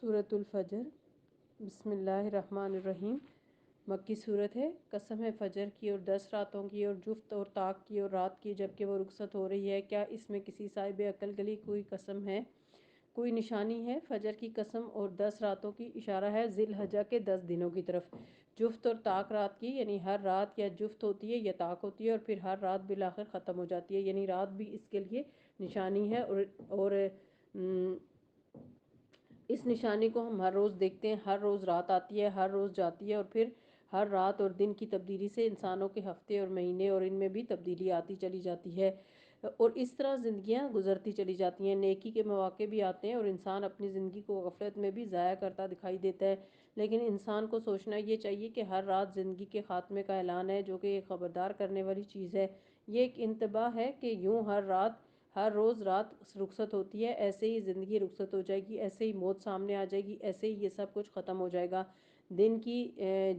سورۃ الفجر۔ بسم اللہ الرحمن الرحیم۔ مکی صورت ہے۔ قسم ہے فجر کی اور 10 راتوں کی اور جفت اور طاق کی اور رات کی جبکہ وہ رخصت ہو رہی ہے، کیا اس میں کسی صاحب عقل کے لیے کوئی قسم ہے، کوئی نشانی ہے؟ فجر کی قسم اور 10 راتوں کی اشارہ ہے ذی الحجہ کے 10 دنوں کی طرف۔ جفت اور طاق رات کی، یعنی ہر رات یا جفت ہوتی ہے یا طاق ہوتی ہے اور پھر ہر رات بالآخر ختم ہو جاتی ہے، یعنی رات بھی اس کے لیے نشانی ہے اور اس نشانی کو ہم ہر روز دیکھتے ہیں۔ ہر روز رات آتی ہے، ہر روز جاتی ہے اور پھر ہر رات اور دن کی تبدیلی سے انسانوں کے ہفتے اور مہینے اور ان میں بھی تبدیلی آتی چلی جاتی ہے اور اس طرح زندگیاں گزرتی چلی جاتی ہیں۔ نیکی کے مواقع بھی آتے ہیں اور انسان اپنی زندگی کو غفلت میں بھی ضائع کرتا دکھائی دیتا ہے، لیکن انسان کو سوچنا یہ چاہیے کہ ہر رات زندگی کے خاتمے کا اعلان ہے، جو کہ ایک خبردار کرنے والی چیز ہے۔ یہ ایک انتباہ ہے کہ یوں ہر روز رات رخصت ہوتی ہے، ایسے ہی زندگی رخصت ہو جائے گی، ایسے ہی موت سامنے آ جائے گی، ایسے ہی یہ سب کچھ ختم ہو جائے گا۔ دن کی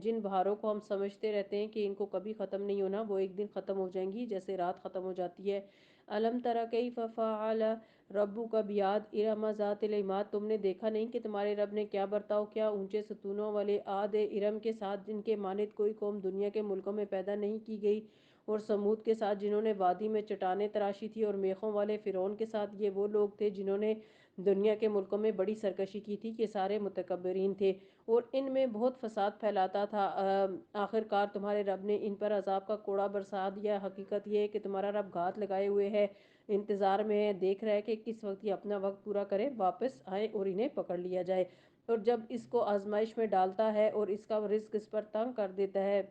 جن بہاروں کو ہم سمجھتے رہتے ہیں کہ ان کو کبھی ختم نہیں ہونا، وہ ایک دن ختم ہو جائیں گی، جیسے رات ختم ہو جاتی ہے۔ الم تری کیف فعل ربک بعاد ارم ذات العماد، تم نے دیکھا نہیں کہ تمہارے رب نے کیا برتاؤ کیا اونچے ستونوں والے عاد ارم کے ساتھ، جن کے مانند کوئی قوم دنیا کے ملکوں میں پیدا نہیں کی گئی، اور سمود کے ساتھ جنہوں نے وادی میں چٹانیں تراشی تھی، اور میخوں والے فرعون کے ساتھ، یہ وہ لوگ تھے جنہوں نے دنیا کے ملکوں میں بڑی سرکشی کی تھی، کہ سارے متکبرین تھے اور ان میں بہت فساد پھیلاتا تھا۔ آخر کار تمہارے رب نے ان پر عذاب کا کوڑا برسا دیا۔ حقیقت یہ ہے کہ تمہارا رب گھات لگائے ہوئے ہے، انتظار میں ہے، دیکھ رہا ہے کہ کس وقت یہ اپنا وقت پورا کرے، واپس آئے اور انہیں پکڑ لیا جائے۔ اور جب اس کو آزمائش میں ڈالتا ہے اور اس کا رزق اس پر تنگ کر دیتا ہے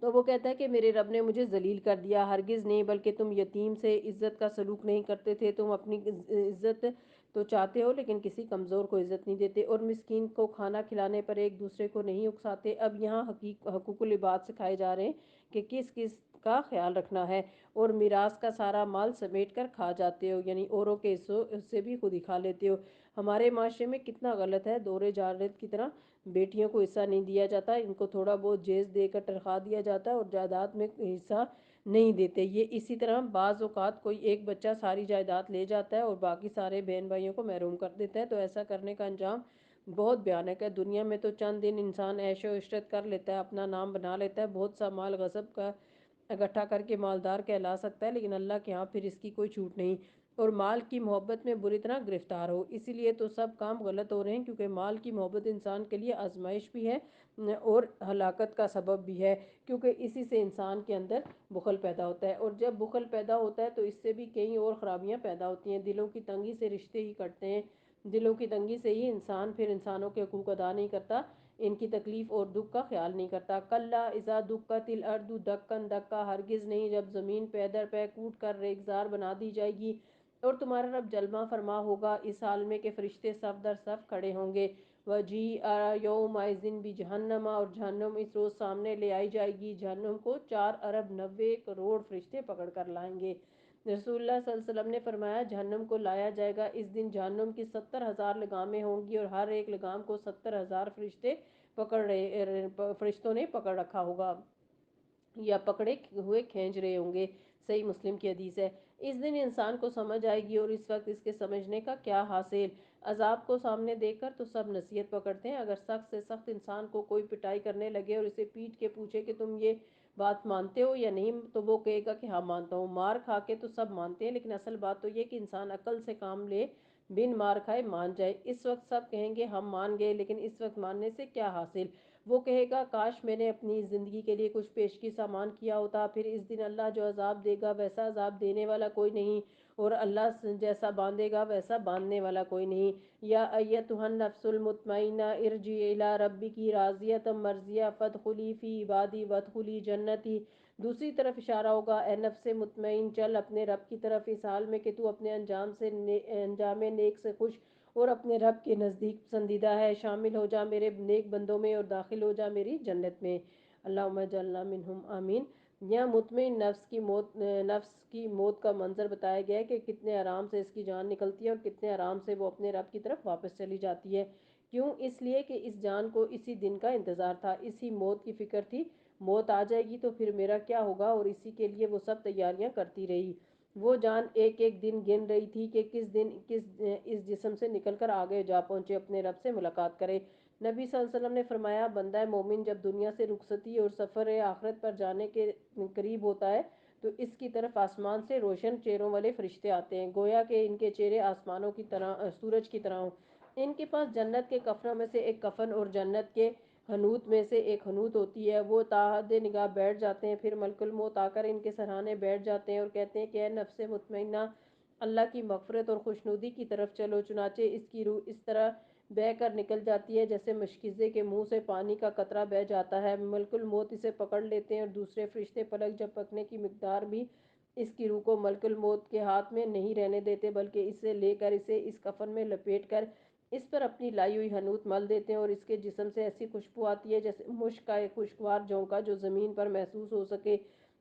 تو وہ کہتا ہے کہ میرے رب نے مجھے ذلیل کر دیا۔ ہرگز نہیں، بلکہ تم یتیم سے عزت کا سلوک نہیں کرتے تھے، تم اپنی عزت تو چاہتے ہو لیکن کسی کمزور کو عزت نہیں دیتے، اور مسکین کو کھانا کھلانے پر ایک دوسرے کو نہیں اکساتے۔ اب یہاں حقوق العباد سکھائے جا رہے ہیں کہ کس کس کا خیال رکھنا ہے، اور میراث کا سارا مال سمیٹ کر کھا جاتے ہو، یعنی اوروں کے حصوں سے بھی خود ہی کھا لیتے ہو۔ ہمارے معاشرے میں کتنا غلط ہے، دورے جارد کی طرح بیٹیوں کو حصہ نہیں دیا جاتا، ان کو تھوڑا بہت جیز دے کر تنخواہ دیا جاتا ہے اور جائیداد میں حصہ نہیں دیتے۔ یہ اسی طرح بعض اوقات کوئی ایک بچہ ساری جائیداد لے جاتا ہے اور باقی سارے بہن بھائیوں کو محروم کر دیتا ہے، تو ایسا کرنے کا انجام بہت بھیانک ہے۔ دنیا میں تو چند دن انسان عیش و عشرت کر لیتا ہے، اپنا نام بنا لیتا ہے، بہت سا مال غصب کا اکٹھا کر کے مالدار کہلا سکتا ہے، لیکن اللہ کے ہاں پھر اس کی کوئی چھوٹ نہیں، اور مال کی محبت میں بری طرح گرفتار ہو۔ اسی لیے تو سب کام غلط ہو رہے ہیں، کیونکہ مال کی محبت انسان کے لیے آزمائش بھی ہے اور ہلاکت کا سبب بھی ہے، کیونکہ اسی سے انسان کے اندر بخل پیدا ہوتا ہے، اور جب بخل پیدا ہوتا ہے تو اس سے بھی کئی اور خرابیاں پیدا ہوتی ہیں۔ دلوں کی تنگی سے رشتے ہی کٹتے ہیں، دلوں کی تنگی سے ہی انسان پھر انسانوں کے حقوق ادا نہیں کرتا، ان کی تکلیف اور دکھ کا خیال نہیں کرتا۔ کلا اذا دکت الارض دکا دکا، ہرگز نہیں، جب زمین پے در پے کوٹ کر ریگزار بنا دی جائے گی اور تمہارا رب جلوہ فرما ہوگا، اس حال میں کہ فرشتے صف در صف کھڑے ہوں گے۔ وَجِیءَ یَوْمَئِذٍ بِجَہَنَّمَ، اور جہنم اس روز سامنے لے آئی جائے گی۔ جہنم کو 4 ارب 90 کروڑ فرشتے پکڑ کر لائیں گے۔ رسول اللہ صلی اللہ علیہ وسلم نے فرمایا، جہنم کو لایا جائے گا، اس دن جہنم کی 70,000 لگامیں ہوں گی اور ہر ایک لگام کو 70,000 فرشتوں نے پکڑ رکھا ہوگا یا پکڑے ہوئے کھینچ رہے ہوں گے۔ صحیح مسلم کی حدیث ہے۔ اس دن انسان کو سمجھ آئے گی، اور اس وقت اس کے سمجھنے کا کیا حاصل؟ عذاب کو سامنے دیکھ کر تو سب نصیحت پکڑتے ہیں، اگر سخت سے سخت انسان کو کوئی پٹائی کرنے لگے اور اسے پیٹ کے پوچھے کہ تم یہ بات مانتے ہو یا نہیں، تو وہ کہے گا کہ ہاں مانتا ہوں۔ مار کھا کے تو سب مانتے ہیں، لیکن اصل بات تو یہ کہ انسان عقل سے کام لے، بن مار کھائے مان جائے۔ اس وقت سب کہیں گے ہم مان گئے، لیکن اس وقت ماننے سے کیا حاصل؟ وہ کہے گا کاش میں نے اپنی زندگی کے لیے کچھ پیشگی سامان کیا ہوتا۔ پھر اس دن اللہ جو عذاب دے گا ویسا عذاب دینے والا کوئی نہیں، اور اللہ جیسا باندھے گا ویسا باندھنے والا کوئی نہیں۔ یا ایتھا النفس المطمئنہ ارجعی الی ربک راضیۃ مرضیہ فادخلی فی عبادی وادخلی جنتی۔ دوسری طرف اشارہ ہوگا، اے نفس مطمئن، چل اپنے رب کی طرف، اس حال میں کہ تو اپنے انجام نیک سے خوش اور اپنے رب کے نزدیک پسندیدہ ہے، شامل ہو جا میرے نیک بندوں میں اور داخل ہو جا میری جنت میں۔ اللہم اجعلنا منہم، آمین۔ یہاں مطمئن نفس کی موت کا منظر بتایا گیا ہے کہ کتنے آرام سے اس کی جان نکلتی ہے اور کتنے آرام سے وہ اپنے رب کی طرف واپس چلی جاتی ہے۔ کیوں؟ اس لیے کہ اس جان کو اسی دن کا انتظار تھا، اسی موت کی فکر تھی، موت آ جائے گی تو پھر میرا کیا ہوگا، اور اسی کے لیے وہ سب تیاریاں کرتی رہی۔ وہ جان ایک ایک دن گن رہی تھی کہ کس دن اس جسم سے نکل کر آگے جا پہنچے، اپنے رب سے ملاقات کرے۔ نبی صلی اللہ علیہ وسلم نے فرمایا، بندہ مومن جب دنیا سے رخصتی اور سفر آخرت پر جانے کے قریب ہوتا ہے تو اس کی طرف آسمان سے روشن چہروں والے فرشتے آتے ہیں، گویا کہ ان کے چہرے آسمانوں کی طرح، سورج کی طرح ہوں۔ ان کے پاس جنت کے کفنوں میں سے ایک کفن اور جنت کے حنوط میں سے ایک حنوط ہوتی ہے۔ وہ تاحد نگاہ بیٹھ جاتے ہیں، پھر ملک الموت آ کر ان کے سرہانے بیٹھ جاتے ہیں اور کہتے ہیں کہ اے نفس مطمئنہ، اللہ کی مغفرت اور خوشنودی کی طرف چلو۔ چنانچہ اس کی روح اس طرح بہہ کر نکل جاتی ہے جیسے مشکیزے کے منہ سے پانی کا قطرہ بہہ جاتا ہے۔ ملک الموت اسے پکڑ لیتے ہیں اور دوسرے فرشتے پلک جھپکنے کی مقدار بھی اس کی روح کو ملک الموت کے ہاتھ میں نہیں رہنے دیتے، بلکہ اسے لے کر اسے اس کفن میں لپیٹ کر اس پر اپنی لائی ہوئی حنوط مل دیتے ہیں، اور اس کے جسم سے ایسی خوشبو آتی ہے جیسے مشک کا ایک خوشگوار جھونکا جو زمین پر محسوس ہو سکے۔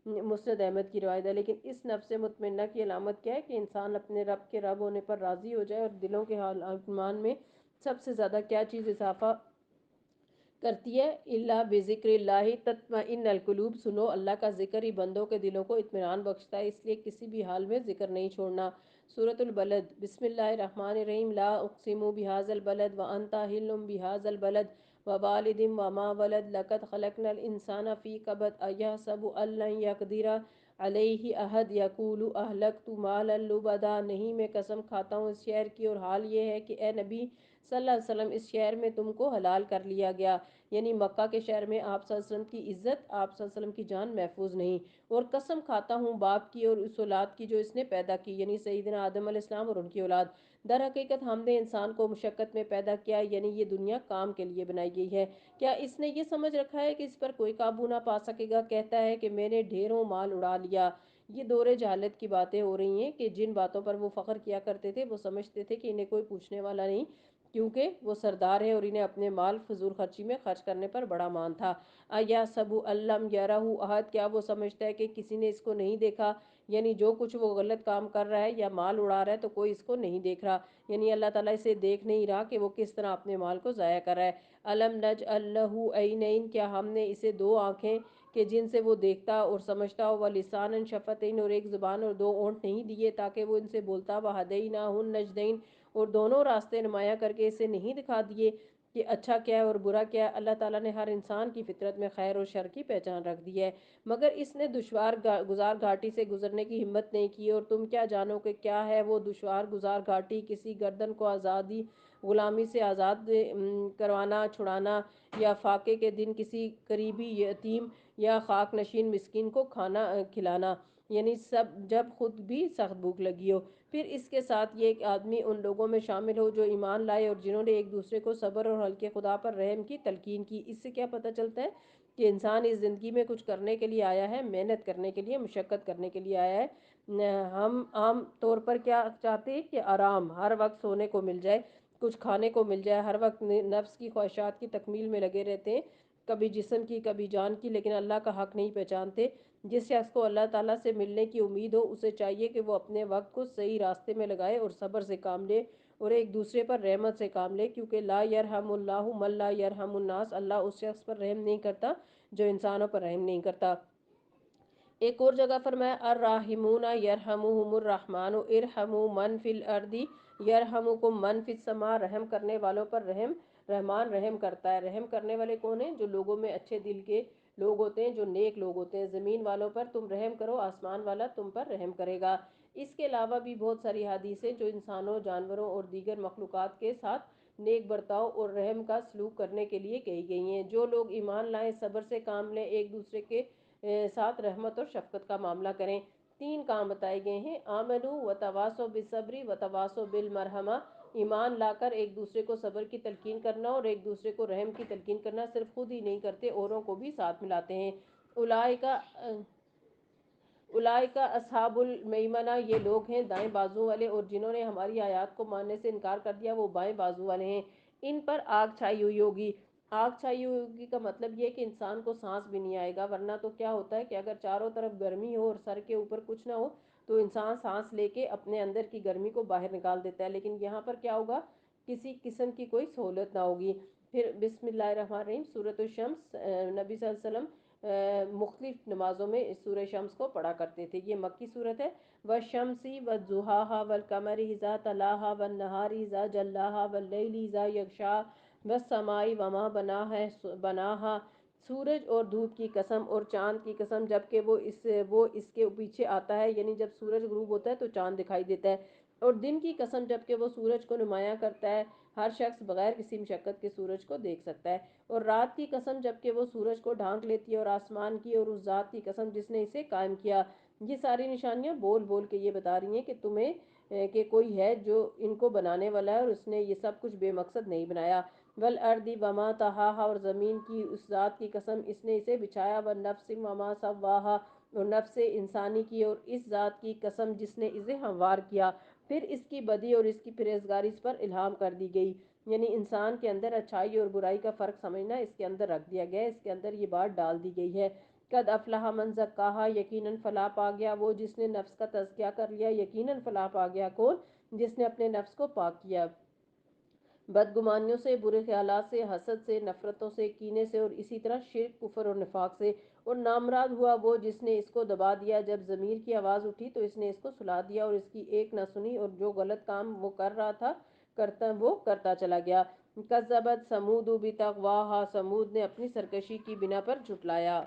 مسند احمد کی روایت ہے۔ لیکن اس نفس مطمئنہ کی علامت کیا ہے کہ انسان اپنے رب کے رب ہونے پر راضی ہو جائے، اور دلوں کے حال ایمان میں سب سے زیادہ کیا چیز اضافہ کرتی ہے؟ اللہ بذکر اللہ تطمئن القلوب، سنو اللہ کا ذکر ہی بندوں کے دلوں کو اطمینان بخشتا ہے، اس لیے کسی بھی حال میں ذکر نہیں چھوڑنا۔ سورۃ البلد، بسم اللہ الرحمن الرحیم، لا اقسم بهذا البلد وانت حل بهذا البلد ووالد وما ولد لقد خلقنا الانسان فی کبد ایحسب ان لن یقدر علیہ احد یقول اہلکت مالا لبدا، نہیں میں قسم کھاتا ہوں اس شہر کی، اور حال یہ ہے کہ اے نبی صلی اللہ علیہ وسلم اس شہر میں تم کو حلال کر لیا گیا، یعنی مکہ کے شہر میں آپ صلی اللہ علیہ وسلم کی عزت، آپ صلی اللہ علیہ وسلم کی جان محفوظ نہیں۔ اور قسم کھاتا ہوں باپ کی اور اس اولاد کی جو اس نے پیدا کی، یعنی سیدنا آدم علیہ السلام اور ان کی اولاد۔ در حقیقت ہم نے انسان کو مشقت میں پیدا کیا، یعنی یہ دنیا کام کے لیے بنائی گئی ہے۔ کیا اس نے یہ سمجھ رکھا ہے کہ اس پر کوئی قابو نہ پا سکے گا؟ کہتا ہے کہ میں نے ڈھیروں مال اڑا لیا۔ یہ دور جہالت کی باتیں ہو رہی ہیں کہ جن باتوں پر وہ فخر کیا کرتے تھے وہ سمجھتے تھے کہ انہیں کوئی پوچھنے والا نہیں، کیونکہ وہ سردار ہیں اور انہیں اپنے مال فضول خرچی میں خرچ کرنے پر بڑا مان تھا۔ ایحسب ان لم یرہ احد، کیا وہ سمجھتا ہے کہ کسی نے اس کو نہیں دیکھا؟ یعنی جو کچھ وہ غلط کام کر رہا ہے یا مال اڑا رہا ہے تو کوئی اس کو نہیں دیکھ رہا، یعنی اللہ تعالیٰ اسے دیکھ نہیں رہا کہ وہ کس طرح اپنے مال کو ضائع کر رہا ہے۔ الم نجعل لہ عینین، کیا ہم نے اسے دو آنکھیں کہ جن سے وہ دیکھتا اور سمجھتا ہو، ولسانا شفتین، اور ایک زبان اور دو اونٹ نہیں دیے تاکہ وہ ان سے بولتا، وہدیناہ النجدین، اور دونوں راستے نمایاں کر کے اسے نہیں دکھا دیے کہ اچھا کیا ہے اور برا کیا ہے؟ اللہ تعالیٰ نے ہر انسان کی فطرت میں خیر اور شر کی پہچان رکھ دی ہے، مگر اس نے دشوار گزار گھاٹی سے گزرنے کی ہمت نہیں کی، اور تم کیا جانو کہ کیا ہے وہ دشوار گزار گھاٹی؟ کسی گردن کو آزادی غلامی سے آزاد کروانا، چھڑانا، یا فاقے کے دن کسی قریبی یتیم یا خاک نشین مسکین کو کھانا کھلانا، یعنی سب جب خود بھی سخت بھوک لگی ہو۔ پھر اس کے ساتھ یہ ایک آدمی ان لوگوں میں شامل ہو جو ایمان لائے اور جنہوں نے ایک دوسرے کو صبر اور حلقے خدا پر رحم کی تلقین کی۔ اس سے کیا پتہ چلتا ہے کہ انسان اس زندگی میں کچھ کرنے کے لیے آیا ہے، محنت کرنے کے لیے، مشقت کرنے کے لیے آیا ہے۔ ہم عام طور پر کیا چاہتے ہیں کہ آرام، ہر وقت سونے کو مل جائے، کچھ کھانے کو مل جائے، ہر وقت نفس کی خواہشات کی تکمیل میں لگے رہتے ہیں، کبھی جسم کی کبھی جان کی، لیکن اللہ کا حق نہیں پہچانتے۔ جس شخص کو اللہ تعالیٰ سے ملنے کی امید ہو اسے چاہیے کہ وہ اپنے وقت کو صحیح راستے میں لگائے اور صبر سے کام لے اور ایک دوسرے پر رحمت سے کام لے، کیونکہ لا یرحم اللہ من لا یرحم الناس، اللہ اس شخص پر رحم نہیں کرتا جو انسانوں پر رحم نہیں کرتا۔ ایک اور جگہ فرمایا، الراحمون یرحمہم الرحمن ارحموا من فی الارض یرحمکم من فی السماء، رحم کرنے والوں پر رحمان رحم کرتا ہے۔ رحم کرنے والے کون ہیں؟ جو لوگوں میں اچھے دل کے لوگ ہوتے ہیں، جو نیک لوگ ہوتے ہیں۔ زمین والوں پر تم رحم کرو، آسمان والا تم پر رحم کرے گا۔ اس کے علاوہ بھی بہت ساری حدیثیں جو انسانوں، جانوروں اور دیگر مخلوقات کے ساتھ نیک برتاؤ اور رحم کا سلوک کرنے کے لیے کہی گئی ہیں۔ جو لوگ ایمان لائیں، صبر سے کام لیں، ایک دوسرے کے ساتھ رحمت اور شفقت کا معاملہ کریں۔ تین کام بتائے گئے ہیں، آمنو وتواصوا بالصبر وتواصوا بالمرحمہ، ایمان لا کر ایک دوسرے کو صبر کی تلقین کرنا اور ایک دوسرے کو رحم کی تلقین کرنا، صرف خود ہی نہیں کرتے، اوروں کو بھی ساتھ ملاتے ہیں۔ اولئک اصحاب المیمنہ، یہ لوگ ہیں دائیں بازو والے، اور جنہوں نے ہماری آیات کو ماننے سے انکار کر دیا وہ بائیں بازو والے ہیں، ان پر آگ چھائی ہوئی ہوگی۔ آگ چھائی ہوئی ہوگی کا مطلب یہ کہ انسان کو سانس بھی نہیں آئے گا، ورنہ تو کیا ہوتا ہے کہ اگر چاروں طرف گرمی ہو اور سر کے اوپر کچھ نہ ہو تو انسان سانس لے کے اپنے اندر کی گرمی کو باہر نکال دیتا ہے، لیکن یہاں پر کیا ہوگا؟ کسی قسم کی کوئی سہولت نہ ہوگی۔ پھر بسم اللہ الرحمن الرحیم، سورۃ الشمس، نبی صلی اللہ علیہ وسلم مختلف نمازوں میں اس سورہ شمس کو پڑھا کرتے تھے۔ یہ مکی صورت ہے۔ وَالشَّمْسِ وَالضُّحَاهَا وَالْقَمَرِ إِذَا تَلَاهَا وَالنَّهَارِ إِذَا جَلَّاهَا وَاللَّيْلِ إِذَا يَغْشَاهَا وَالسَّمَاءِ وَمَا بَنَاهَا۔ سورج اور دھوپ کی قسم اور چاند کی قسم، جبکہ وہ اس کے پیچھے آتا ہے، یعنی جب سورج غروب ہوتا ہے تو چاند دکھائی دیتا ہے، اور دن کی قسم جبکہ وہ سورج کو نمایاں کرتا ہے، ہر شخص بغیر کسی مشقت کے سورج کو دیکھ سکتا ہے، اور رات کی قسم جبکہ وہ سورج کو ڈھانک لیتی ہے، اور آسمان کی اور اس ذات کی قسم جس نے اسے قائم کیا۔ یہ ساری نشانیاں بول بول کے یہ بتا رہی ہیں کہ تمہیں کہ کوئی ہے جو ان کو بنانے والا ہے، اور اس نے یہ سب کچھ بے مقصد نہیں بنایا۔ والارض وما طحاها، اور زمین کی اس ذات کی قسم اس نے اسے بچھایا، والنفس وما سواها، اور نفس انسانی کی اور اس ذات کی قسم جس نے اسے ہموار کیا، پھر اس کی بدی اور اس کی پرہیزگاری اس پر الہام کر دی گئی، یعنی انسان کے اندر اچھائی اور برائی کا فرق سمجھنا اس کے اندر رکھ دیا گیا، اس کے اندر یہ بات ڈال دی گئی ہے۔ قد افلح من زکاہا، یقیناً فلاح پا گیا وہ جس نے نفس کا تزکیہ کر لیا، یقیناً فلاح پا گیا کون؟ جس نے اپنے نفس کو پاک کیا بدگمانیوں سے، برے خیالات سے، حسد سے، نفرتوں سے، کینے سے، اور اسی طرح شرک، کفر اور نفاق سے، اور نامراد ہوا وہ جس نے اس کو دبا دیا، جب ضمیر کی آواز اٹھی تو اس نے اس کو سلا دیا اور اس کی ایک نہ سنی، اور جو غلط کام وہ کر رہا تھا وہ کرتا چلا گیا۔ کذبت ثمود بطغواہا، ثمود نے اپنی سرکشی کی بنا پر جھٹلایا۔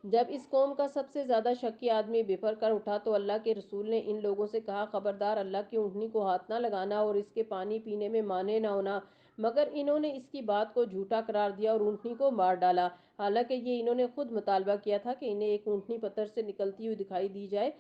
جب اس قوم کا سب سے زیادہ شکی آدمی بپھر کر اٹھا تو اللہ کے رسول نے ان لوگوں سے کہا، خبردار اللہ کی اونٹنی کو ہاتھ نہ لگانا اور اس کے پانی پینے میں مانے نہ ہونا، مگر انہوں نے اس کی بات کو جھوٹا قرار دیا اور اونٹنی کو مار ڈالا، حالانکہ یہ انہوں نے خود مطالبہ کیا تھا کہ انہیں ایک اونٹنی پتھر سے نکلتی ہوئی دکھائی دی جائے،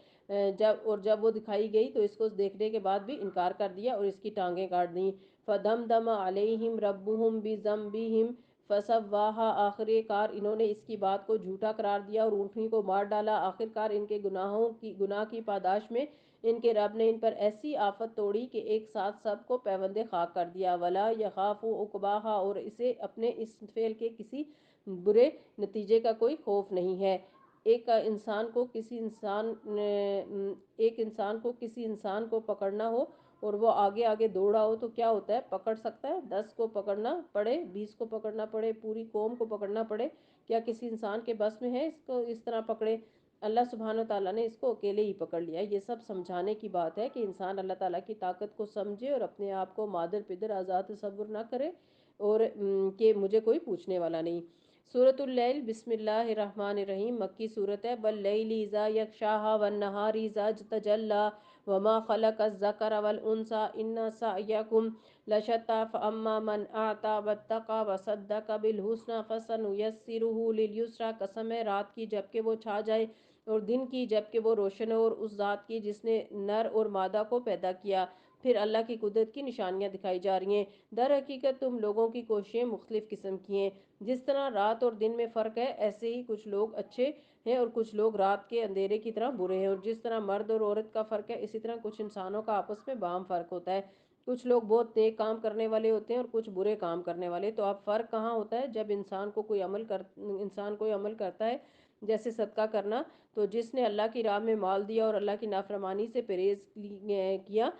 جب وہ دکھائی گئی تو اس کو دیکھنے کے بعد بھی انکار کر دیا اور اس کی ٹانگیں کاٹ دیں۔ فَدَمْدَمَ عَلَيْهِمْ رَبُّهُمْ بِذَنبِهِمْ فَسَوَّاهَا، آخر کار انہوں نے اس کی بات کو جھوٹا قرار دیا اور اونٹنی کو مار ڈالا، آخر کار ان کے گناہ کی پاداش میں ان کے رب نے ان پر ایسی آفت توڑی کہ ایک ساتھ سب کو پیوند خاک کر دیا۔ وَلَا يَخَافُ عُقْبَاهَا، اور اسے اپنے اس فعل کے کسی برے نتیجے کا کوئی خوف نہیں ہے۔ ایک انسان کو کسی انسان کو پکڑنا ہو اور وہ آگے آگے دوڑا ہو تو کیا ہوتا ہے؟ پکڑ سکتا ہے؟ 10 کو پکڑنا پڑے، 20 کو پکڑنا پڑے، پوری قوم کو پکڑنا پڑے، کیا کسی انسان کے بس میں ہے اس کو اس طرح پکڑے؟ اللہ سبحانہ تعالیٰ نے اس کو اکیلے ہی پکڑ لیا۔ یہ سب سمجھانے کی بات ہے کہ انسان اللہ تعالیٰ کی طاقت کو سمجھے اور اپنے آپ کو مادر پدر آزاد تصور نہ کرے، اور کہ مجھے کوئی پوچھنے والا نہیں۔ سورۃ اللیل، بسم اللہ الرحمن الرحیم، مکی صورت ہے۔ واللیل اذا یغشاہا والنہار اذا تجلی وما خلق الذکر والانثی ان سعیکم لشتی فاما من اعطی واتقی وصدق بالحسنی فسنیسرہ لیلیسری، قسم ہے رات کی جبکہ وہ چھا جائے اور دن کی جبکہ وہ روشن ہو، اور اس ذات کی جس نے نر اور مادہ کو پیدا کیا۔ پھر اللہ کی قدرت کی نشانیاں دکھائی جا رہی ہیں۔ در حقیقت تم لوگوں کی کوششیں مختلف قسم کی ہیں، جس طرح رات اور دن میں فرق ہے ایسے ہی کچھ لوگ اچھے ہیں اور کچھ لوگ رات کے اندھیرے کی طرح برے ہیں، اور جس طرح مرد اور عورت کا فرق ہے اسی طرح کچھ انسانوں کا آپس میں باہم فرق ہوتا ہے، کچھ لوگ بہت نیک کام کرنے والے ہوتے ہیں اور کچھ برے کام کرنے والے۔ تو اب فرق کہاں ہوتا ہے؟ جب انسان کوئی عمل کرتا ہے جیسے صدقہ کرنا، تو جس نے اللہ کی راہ میں مال دیا اور اللہ کی نافرمانی سے پرہیز کیا،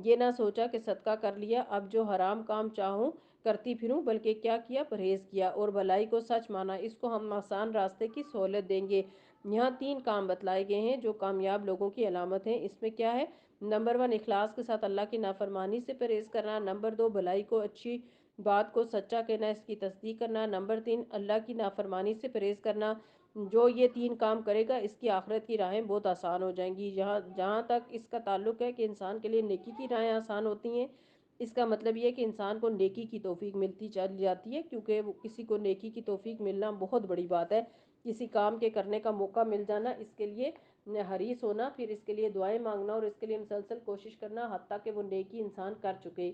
یہ نہ سوچا کہ صدقہ کر لیا اب جو حرام کام چاہوں کرتی پھروں، بلکہ کیا کیا؟ پرہیز کیا اور بھلائی کو سچ مانا، اس کو ہم آسان راستے کی سہولت دیں گے۔ یہاں 3 کام بتلائے گئے ہیں جو کامیاب لوگوں کی علامت ہیں۔ اس میں کیا ہے؟ نمبر 1، اخلاص کے ساتھ اللہ کی نافرمانی سے پرہیز کرنا۔ نمبر 2، بھلائی کو، اچھی بات کو سچا کہنا، اس کی تصدیق کرنا۔ نمبر 3، اللہ کی نافرمانی سے پرہیز کرنا۔ جو یہ 3 کام کرے گا اس کی آخرت کی راہیں بہت آسان ہو جائیں گی۔ جہاں تک اس کا تعلق ہے کہ انسان کے لیے نیکی کی راہیں آسان ہوتی ہیں، اس کا مطلب یہ ہے کہ انسان کو نیکی کی توفیق ملتی چلی جاتی ہے، کیونکہ کسی کو نیکی کی توفیق ملنا بہت بڑی بات ہے۔ کسی کام کے کرنے کا موقع مل جانا، اس کے لیے حریص ہونا، پھر اس کے لیے دعائیں مانگنا اور اس کے لیے مسلسل کوشش کرنا حتیٰ کہ وہ نیکی انسان کر چکے،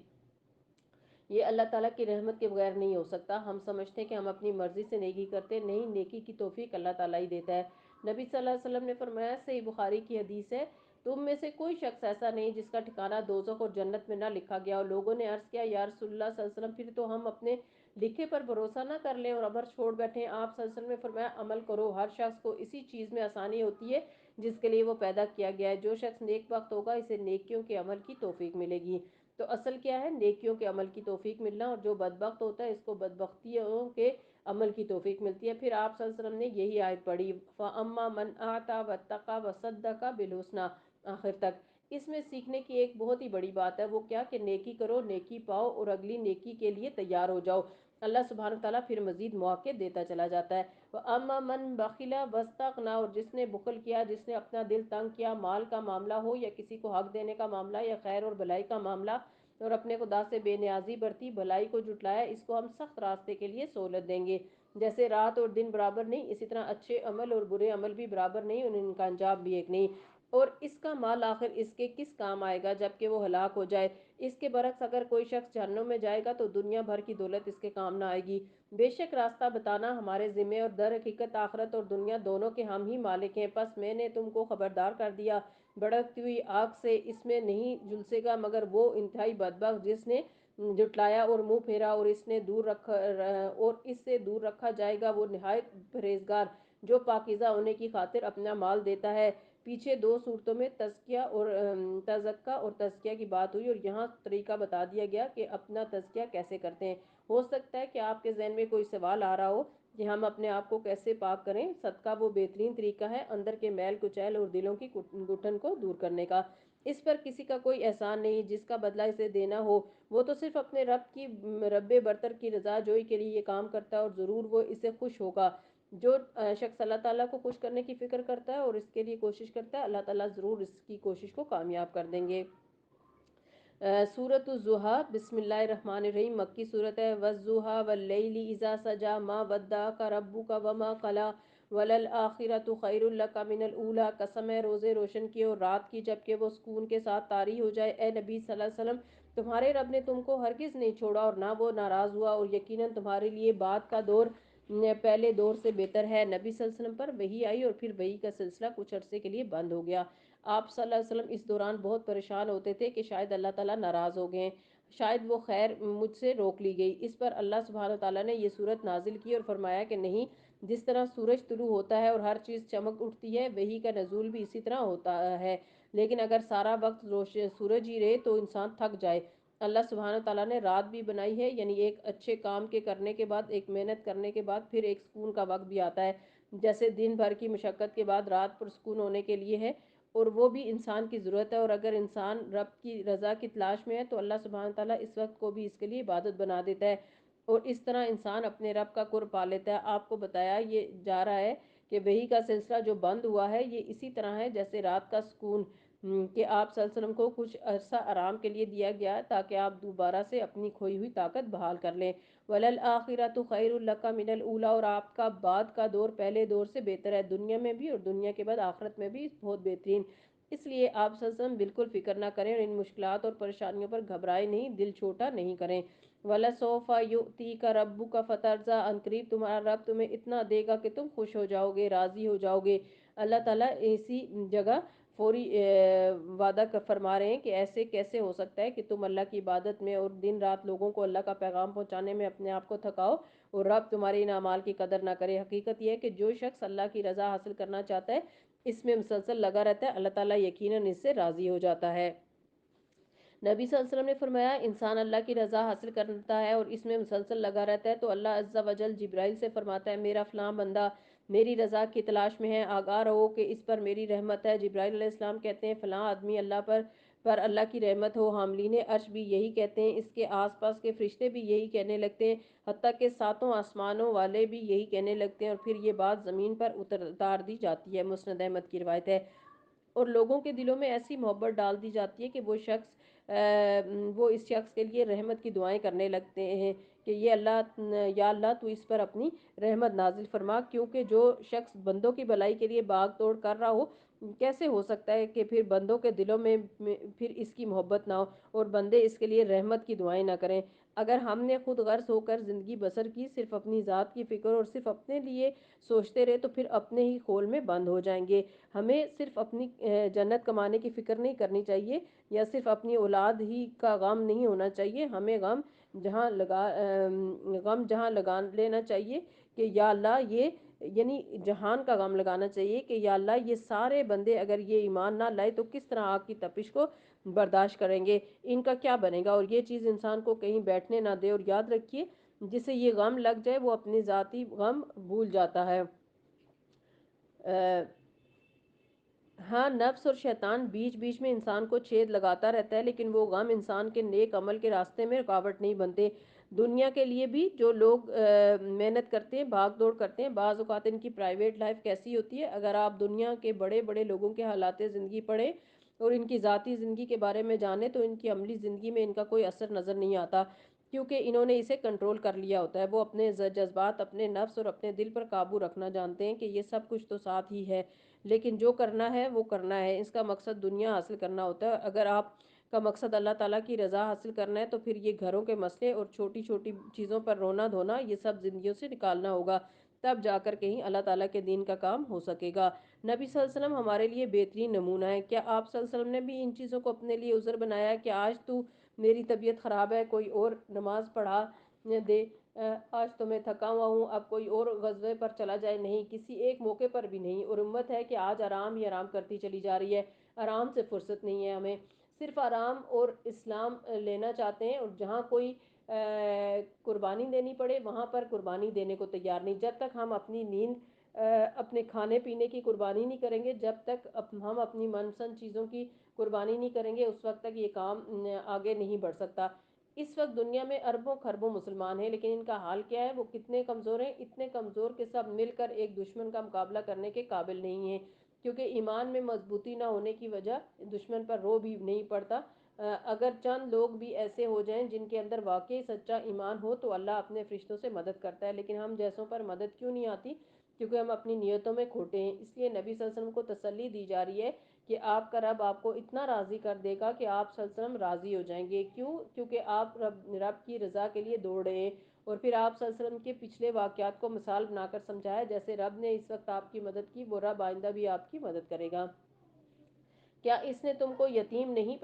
یہ اللہ تعالیٰ کی رحمت کے بغیر نہیں ہو سکتا۔ ہم سمجھتے ہیں کہ ہم اپنی مرضی سے نیکی کرتے، نہیں، نیکی کی توفیق اللہ تعالیٰ ہی دیتا ہے۔ نبی صلی اللہ علیہ وسلم نے فرمایا، صحیح بخاری کی حدیث ہے، تم میں سے کوئی شخص ایسا نہیں جس کا ٹھکانہ دوزخ اور جنت میں نہ لکھا گیا، اور لوگوں نے عرض کیا، یا رسول اللہ صلی اللہ علیہ وسلم، پھر تو ہم اپنے لکھے پر بھروسہ نہ کر لیں اور عمل چھوڑ بیٹھیں؟ آپ صلی اللہ علیہ وسلم نے فرمایا، عمل کرو، ہر شخص کو اسی چیز میں آسانی ہوتی ہے جس کے لیے وہ پیدا کیا گیا ہے۔ جو شخص نیک بخت ہوگا اسے نیکیوں کے عمل کی توفیق ملے گی۔ تو اصل کیا ہے؟ نیکیوں کے عمل کی توفیق ملنا، اور جو بدبخت ہوتا ہے اس کو بدبختیوں کے عمل کی توفیق ملتی ہے۔ پھر آپ صلی اللہ علیہ وسلم نے یہی آیت پڑھی، فَأَمَّا مَنْ آتَى وَاتَّقَى وَصَدَّقَ بِالْحُسْنَى، آخر تک۔ اس میں سیکھنے کی ایک بہت ہی بڑی بات ہے، وہ کیا کہ نیکی کرو، نیکی پاؤ اور اگلی نیکی کے لیے تیار ہو جاؤ۔ اللہ سبحانہ وتعالیٰ پھر مزید مواقع دیتا چلا جاتا ہے۔ وَأَمَّا مَنْ بَخِلَ وَاسْتَغْنَى، اور جس نے بخل کیا، جس نے اپنا دل تنگ کیا، مال کا معاملہ ہو یا کسی کو حق دینے کا معاملہ یا خیر اور بھلائی کا معاملہ، اور اپنے خدا سے بے نیازی برتی، بھلائی کو جھٹلایا، اس کو ہم سخت راستے کے لیے سہولت دیں گے۔ جیسے رات اور دن برابر نہیں، اسی طرح اچھے عمل اور برے عمل بھی برابر نہیں، اور ان کا انجام بھی ایک نہیں۔ اور اس کا مال آخر اس کے کس کام آئے گا جبکہ وہ ہلاک ہو جائے۔ اس کے برعکس اگر کوئی شخص جہنم میں جائے گا تو دنیا بھر کی دولت اس کے کام نہ آئے گی۔ بے شک راستہ بتانا ہمارے ذمے، اور در حقیقت آخرت اور دنیا دونوں کے ہم ہی مالک ہیں۔ پس میں نے تم کو خبردار کر دیا بھڑکتی ہوئی آگ سے، اس میں نہیں جھلسے گا مگر وہ انتہائی بدبخت جس نے جھٹلایا اور منہ پھیرا، اور اس سے دور رکھا جائے گا وہ نہایت پرہیزگار جو پاکیزہ ہونے کی خاطر اپنا مال دیتا ہے۔ پیچھے دو صورتوں میں تزکیہ اور تزکیہ کی بات ہوئی، اور یہاں طریقہ بتا دیا گیا کہ اپنا تزکیہ کیسے کرتے ہیں۔ ہو سکتا ہے کہ آپ کے ذہن میں کوئی سوال آ رہا ہو کہ ہم اپنے آپ کو کیسے پاک کریں۔ صدقہ وہ بہترین طریقہ ہے اندر کے میل کچیل اور دلوں کی گٹھن کو دور کرنے کا۔ اس پر کسی کا کوئی احسان نہیں جس کا بدلہ اسے دینا ہو، وہ تو صرف اپنے رب برتر کی رضا جوئی کے لیے یہ کام کرتا ہے، اور ضرور وہ اسے خوش ہوگا۔ جو شخص اللہ تعالیٰ کو خوش کرنے کی فکر کرتا ہے اور اس کے لیے کوشش کرتا ہے، اللہ تعالیٰ ضرور اس کی کوشش کو کامیاب کر دیں گے۔ سورۃ الضحیٰ، بسم اللہ الرحمن الرحیم، مکی صورت ہے۔ والضحیٰ واللیل اذا سجی ما ودعک ربک وما قلی وللآخرۃ خیر لک من الاولی، قسم ہے روزے روشن کی اور رات کی جبکہ وہ سکون کے ساتھ طاری ہو جائے۔ اے نبی صلی اللہ علیہ وسلم، تمہارے رب نے تم کو ہرگز نہیں چھوڑا اور نہ وہ ناراض ہوا، اور یقیناً تمہارے لیے بعد کا دور پہلے دور سے بہتر ہے۔ نبی صلی اللہ علیہ وسلم پر وحی آئی اور پھر وحی کا سلسلہ کچھ عرصے کے لیے بند ہو گیا۔ آپ صلی اللہ علیہ وسلم اس دوران بہت پریشان ہوتے تھے کہ شاید اللہ تعالیٰ ناراض ہو گئے، شاید وہ خیر مجھ سے روک لی گئی۔ اس پر اللہ سبحانہ وتعالیٰ نے یہ صورت نازل کی اور فرمایا کہ نہیں، جس طرح سورج طلوع ہوتا ہے اور ہر چیز چمک اٹھتی ہے، وحی کا نزول بھی اسی طرح ہوتا ہے، لیکن اگر سارا وقت سورج ہی رہے تو انسان تھک جائے۔ اللہ سبحانہ وتعالیٰ نے رات بھی بنائی ہے، یعنی ایک اچھے کام کے کرنے کے بعد، ایک محنت کرنے کے بعد پھر ایک سکون کا وقت بھی آتا ہے، جیسے دن بھر کی مشقت کے بعد رات پر سکون ہونے کے لیے ہے، اور وہ بھی انسان کی ضرورت ہے۔ اور اگر انسان رب کی رضا کی تلاش میں ہے تو اللہ سبحانہ تعالیٰ اس وقت کو بھی اس کے لیے عبادت بنا دیتا ہے، اور اس طرح انسان اپنے رب کا قرب پا لیتا ہے۔ آپ کو بتایا یہ جا رہا ہے کہ وحی کا سلسلہ جو بند ہوا ہے یہ اسی طرح ہے جیسے رات کا سکون، کہ آپ صلی اللہ علیہ وسلم کو کچھ عرصہ آرام کے لیے دیا گیا تاکہ آپ دوبارہ سے اپنی کھوئی ہوئی طاقت بحال کر لیں۔ وَلَلْآخِرَةُ خَيْرٌ لَكَ مِنَ الْأُولَىٰ، اور آپ کا بعد کا دور پہلے دور سے بہتر ہے، دنیا میں بھی اور دنیا کے بعد آخرت میں بھی بہت بہترین۔ اس لیے آپ صلی اللہ علیہ وسلم بالکل فکر نہ کریں اور ان مشکلات اور پریشانیوں پر گھبرائے نہیں، دل چھوٹا نہیں کریں۔ وَلَسَوْفَ يُؤْتِيكَ رَبُّكَ فَتَرْضَىٰ، عنقریب تمہارا رب تمہیں اتنا دے گا کہ تم خوش ہو جاؤ گے، راضی ہو جاؤ گے۔ اللہ تعالیٰ اسی جگہ فوری وعدہ فرما رہے ہیں کہ ایسے کیسے ہو سکتا ہے کہ تم اللہ کی عبادت میں اور دن رات لوگوں کو اللہ کا پیغام پہنچانے میں اپنے آپ کو تھکاؤ اور رب تمہارے ان اعمال کی قدر نہ کرے۔ حقیقت یہ ہے کہ جو شخص اللہ کی رضا حاصل کرنا چاہتا ہے، اس میں مسلسل لگا رہتا ہے، اللہ تعالیٰ یقیناً اس سے راضی ہو جاتا ہے۔ نبی صلی اللہ علیہ وسلم نے فرمایا، انسان اللہ کی رضا حاصل کرتا ہے اور اس میں مسلسل لگا رہتا ہے تو اللہ عز و جل جبرائیل سے فرماتا ہے، میرا فلاں بندہ میری رضا کی تلاش میں ہے، آگاہ رہو کہ اس پر میری رحمت ہے۔ جبرائیل علیہ السلام کہتے ہیں، فلاں آدمی اللہ پر اللہ کی رحمت ہو۔ حاملین عرش بھی یہی کہتے ہیں، اس کے آس پاس کے فرشتے بھی یہی کہنے لگتے ہیں، حتیٰ کہ ساتوں آسمانوں والے بھی یہی کہنے لگتے ہیں، اور پھر یہ بات زمین پر اتار دی جاتی ہے۔ مسند احمد کی روایت ہے۔ اور لوگوں کے دلوں میں ایسی محبت ڈال دی جاتی ہے کہ وہ اس شخص کے لیے رحمت کی دعائیں کرنے لگتے ہیں کہ یا اللہ تو اس پر اپنی رحمت نازل فرما، کیونکہ جو شخص بندوں کی بھلائی کے لیے بھاگ توڑ کر رہا ہو، کیسے ہو سکتا ہے کہ پھر بندوں کے دلوں میں پھر اس کی محبت نہ ہو اور بندے اس کے لیے رحمت کی دعائیں نہ کریں۔ اگر ہم نے خود غرض ہو کر زندگی بسر کی، صرف اپنی ذات کی فکر اور صرف اپنے لیے سوچتے رہے تو پھر اپنے ہی خول میں بند ہو جائیں گے۔ ہمیں صرف اپنی جنت کمانے کی فکر نہیں کرنی چاہیے، یا صرف اپنی اولاد ہی کا غم نہیں ہونا چاہیے، ہمیں غم جہاں لگا لینا چاہیے کہ یا اللہ یہ، یعنی جہان کا غم لگانا چاہیے کہ یا اللہ یہ سارے بندے اگر یہ ایمان نہ لائے تو کس طرح آگ کی تپش کو برداشت کریں گے، ان کا کیا بنے گا۔ اور یہ چیز انسان کو کہیں بیٹھنے نہ دے۔ اور یاد رکھیے جسے یہ غم لگ جائے وہ اپنے ذاتی غم بھول جاتا ہے۔ ہاں، نفس اور شیطان بیچ بیچ میں انسان کو چھید لگاتا رہتا ہے، لیکن وہ غم انسان کے نیک عمل کے راستے میں رکاوٹ نہیں بنتے۔ دنیا کے لیے بھی جو لوگ محنت کرتے ہیں، بھاگ دوڑ کرتے ہیں، بعض اوقات ان کی پرائیویٹ لائف کیسی ہوتی ہے، اگر آپ دنیا کے بڑے بڑے لوگوں کے حالات زندگی پڑھیں اور ان کی ذاتی زندگی کے بارے میں جانیں تو ان کی عملی زندگی میں ان کا کوئی اثر نظر نہیں آتا، کیونکہ انہوں نے اسے کنٹرول کر لیا ہوتا ہے۔ وہ اپنے جذبات، اپنے نفس اور اپنے دل پر قابو رکھنا جانتے ہیں کہ یہ سب کچھ تو ساتھ ہی ہے، لیکن جو کرنا ہے وہ کرنا ہے۔ اس کا مقصد دنیا حاصل کرنا ہوتا ہے۔ اگر آپ کا مقصد اللہ تعالیٰ کی رضا حاصل کرنا ہے تو پھر یہ گھروں کے مسئلے اور چھوٹی چھوٹی چیزوں پر رونا دھونا یہ سب زندگیوں سے نکالنا ہوگا، تب جا کر کہیں اللہ تعالیٰ کے دین کا کام ہو سکے گا۔ نبی صلی اللہ علیہ وسلم ہمارے لیے بہترین نمونہ ہے۔ کیا آپ صلی اللہ علیہ وسلم نے بھی ان چیزوں کو اپنے لیے عذر بنایا ہے کہ آج تو میری طبیعت خراب ہے، کوئی اور نماز پڑھا دے، آج تو میں تھکا ہوا ہوں، اب کوئی اور غزوے پر چلا جائے؟ نہیں، کسی ایک موقع پر بھی نہیں۔ اور امت ہے کہ آج آرام ہی آرام کرتی چلی جا رہی ہے، آرام سے فرصت نہیں ہے ہمیں، صرف آرام اور اسلام لینا چاہتے ہیں، اور جہاں کوئی قربانی دینی پڑے وہاں پر قربانی دینے کو تیار نہیں۔ جب تک ہم اپنی نیند، اپنے کھانے پینے کی قربانی نہیں کریں گے، جب تک ہم اپنی من پسند چیزوں کی قربانی نہیں کریں گے، اس وقت تک یہ کام آگے نہیں بڑھ سکتا۔ اس وقت دنیا میں اربوں خربوں مسلمان ہیں، لیکن ان کا حال کیا ہے؟ وہ کتنے کمزور ہیں، اتنے کمزور کہ سب مل کر ایک دشمن کا مقابلہ کرنے کے قابل نہیں ہیں، کیونکہ ایمان میں مضبوطی نہ ہونے کی وجہ دشمن پر رو بھی نہیں پڑتا۔ اگر چند لوگ بھی ایسے ہو جائیں جن کے اندر واقعی سچا ایمان ہو تو اللہ اپنے فرشتوں سے مدد کرتا ہے، لیکن ہم جیسوں پر مدد کیوں نہیں آتی؟ کیونکہ ہم اپنی نیتوں میں کھوٹے ہیں۔ اس لیے نبی صلی اللہ علیہ وسلم کو تسلی دی جا رہی ہے کہ آپ کا رب آپ کو اتنا راضی کر دے گا کہ آپ صلی اللہ علیہ وسلم راضی ہو جائیں گے۔ کیوں؟ کیونکہ آپ رب کی رضا کے لیے دوڑ رہے ہیں۔ اور پھر آپ صلی اللہ علیہ وسلم کے پچھلے واقعات کو مثال بنا کر سمجھایا، جیسے رب نے اس وقت آپ کی مدد کی وہ رب آئندہ بھی آپ کی مدد کرے گا۔ کیا اس نے تم کو یتیم نہیں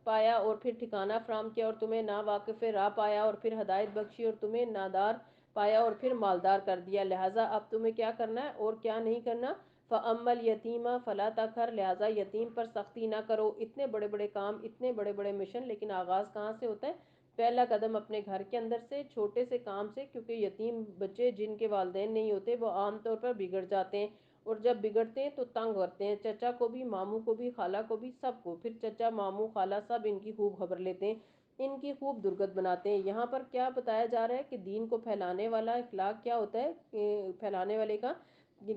پایا اور پھر ٹھکانہ فراہم کیا، اور تمہیں ناواقف راہ پایا اور پھر ہدایت بخشی، اور تمہیں نادار پایا اور پھر مالدار کر دیا؟ لہٰذا اب تمہیں کیا کرنا ہے اور کیا نہیں کرنا؟ فَأَمَّا الْيَتِيمَ فَلَا تَقْهَرْ، لہٰذا یتیم پر سختی نہ کرو۔ اتنے بڑے بڑے کام، اتنے بڑے بڑے مشن، لیکن آغاز کہاں سے ہوتا ہے؟ پہلا قدم اپنے گھر کے اندر سے، چھوٹے سے کام سے، کیونکہ یتیم بچے جن کے والدین نہیں ہوتے وہ عام طور پر بگڑ جاتے ہیں، اور جب بگڑتے ہیں تو تنگ ہوتے ہیں، چچا کو بھی، ماموں کو بھی، خالہ کو بھی، سب کو۔ پھر چچا، ماموں، خالہ سب ان کی خوب خبر لیتے ہیں، ان کی خوب درگت بناتے ہیں۔ یہاں پر کیا بتایا جا رہا ہے کہ دین کو پھیلانے والا اخلاق کیا ہوتا ہے، پھیلانے والے کا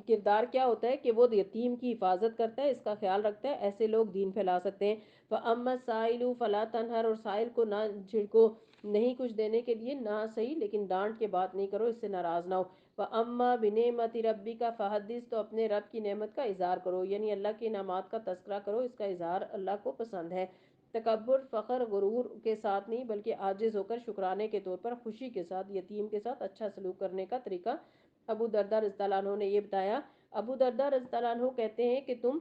کردار کیا ہوتا ہے کہ وہ یتیم کی حفاظت کرتا ہے، اس کا خیال رکھتا ہے۔ ایسے لوگ دین پھیلا سکتے ہیں۔ فَأَمَّا السَّائِلُ فَلَا تَنْهَرْ، اور سائل کو نہ جھڑکو، نہیں کچھ دینے کے لیے نہ صحیح لیکن ڈانٹ کے بات نہیں کرو، اس سے ناراض نہ ہو۔ وَأَمَّا بِنِعْمَةِ رَبِّكَ فَحَدِّثْ، تو اپنے رب کی نعمت کا اظہار کرو، یعنی اللہ کے انعامات کا تذکرہ کرو، اس کا اظہار اللہ کو پسند ہے۔ تکبر، فخر، غرور کے ساتھ نہیں بلکہ عاجز ہو کر شکرانے کے طور پر خوشی کے ساتھ یتیم کے ساتھ اچھا سلوک کرنے کا طریقہ ابو درداء رضی اللہ عنہ نے یہ بتایا۔ ابو درداء رضی اللہ عنہ کہتے ہیں کہ تم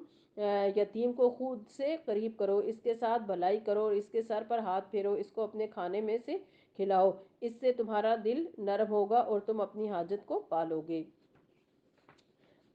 یتیم کو خود سے قریب کرو، اس کے ساتھ بھلائی کرو، اور اس کے سر پر ہاتھ پھیرو، اس کو اپنے کھانے میں سے کھلاؤ، اس سے تمہارا دل نرم ہوگا اور تم اپنی حاجت کو پالو گے۔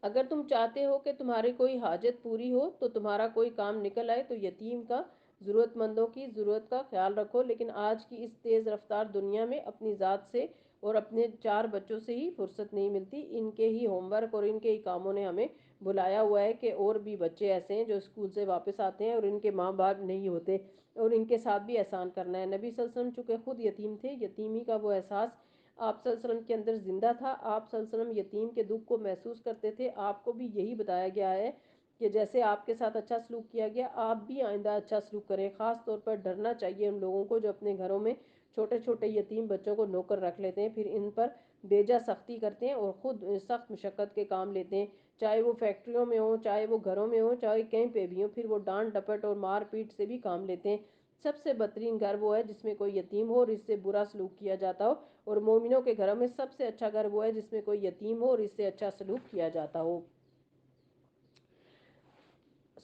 اگر تم چاہتے ہو کہ تمہاری کوئی حاجت پوری ہو تو تمہارا کوئی کام نکل آئے تو یتیم کا، ضرورت مندوں کی ضرورت کا خیال رکھو۔ لیکن آج کی اس تیز رفتار دنیا میں اپنی ذات سے اور اپنے 4 بچوں سے ہی فرصت نہیں ملتی، ان کے ہی ہوم ورک اور ان کے ہی کاموں نے ہمیں بلایا ہوا ہے کہ اور بھی بچے ایسے ہیں جو اسکول سے واپس آتے ہیں اور ان کے ماں باپ نہیں ہوتے، اور ان کے ساتھ بھی احسان کرنا ہے۔ نبی صلی اللہ علیہ وسلم چونکہ خود یتیم تھے، یتیمی کا وہ احساس آپ صلی اللہ علیہ وسلم کے اندر زندہ تھا، آپ صلی اللہ علیہ وسلم یتیم کے دکھ کو محسوس کرتے تھے۔ آپ کو بھی یہی بتایا گیا ہے کہ جیسے آپ کے ساتھ اچھا سلوک کیا گیا، آپ بھی آئندہ اچھا سلوک کریں۔ خاص طور پر ڈرنا چاہیے ان لوگوں کو جو اپنے گھروں میں چھوٹے چھوٹے یتیم بچوں کو نوکر رکھ لیتے ہیں، پھر ان پر بیجا سختی کرتے ہیں اور خود سخت مشقت کے کام لیتے ہیں، چاہے وہ فیکٹریوں میں ہوں، چاہے وہ گھروں میں ہوں، چاہے کہیں پہ بھی ہوں، پھر وہ ڈانٹ ڈپٹ اور مار پیٹ سے بھی کام لیتے ہیں۔ سب سے بدترین گھر وہ ہے جس میں کوئی یتیم ہو اور اس سے برا سلوک کیا جاتا ہو، اور مومنوں کے گھروں میں سب سے اچھا گھر وہ ہے جس میں کوئی یتیم ہو اور اس سے اچھا سلوک کیا جاتا ہو۔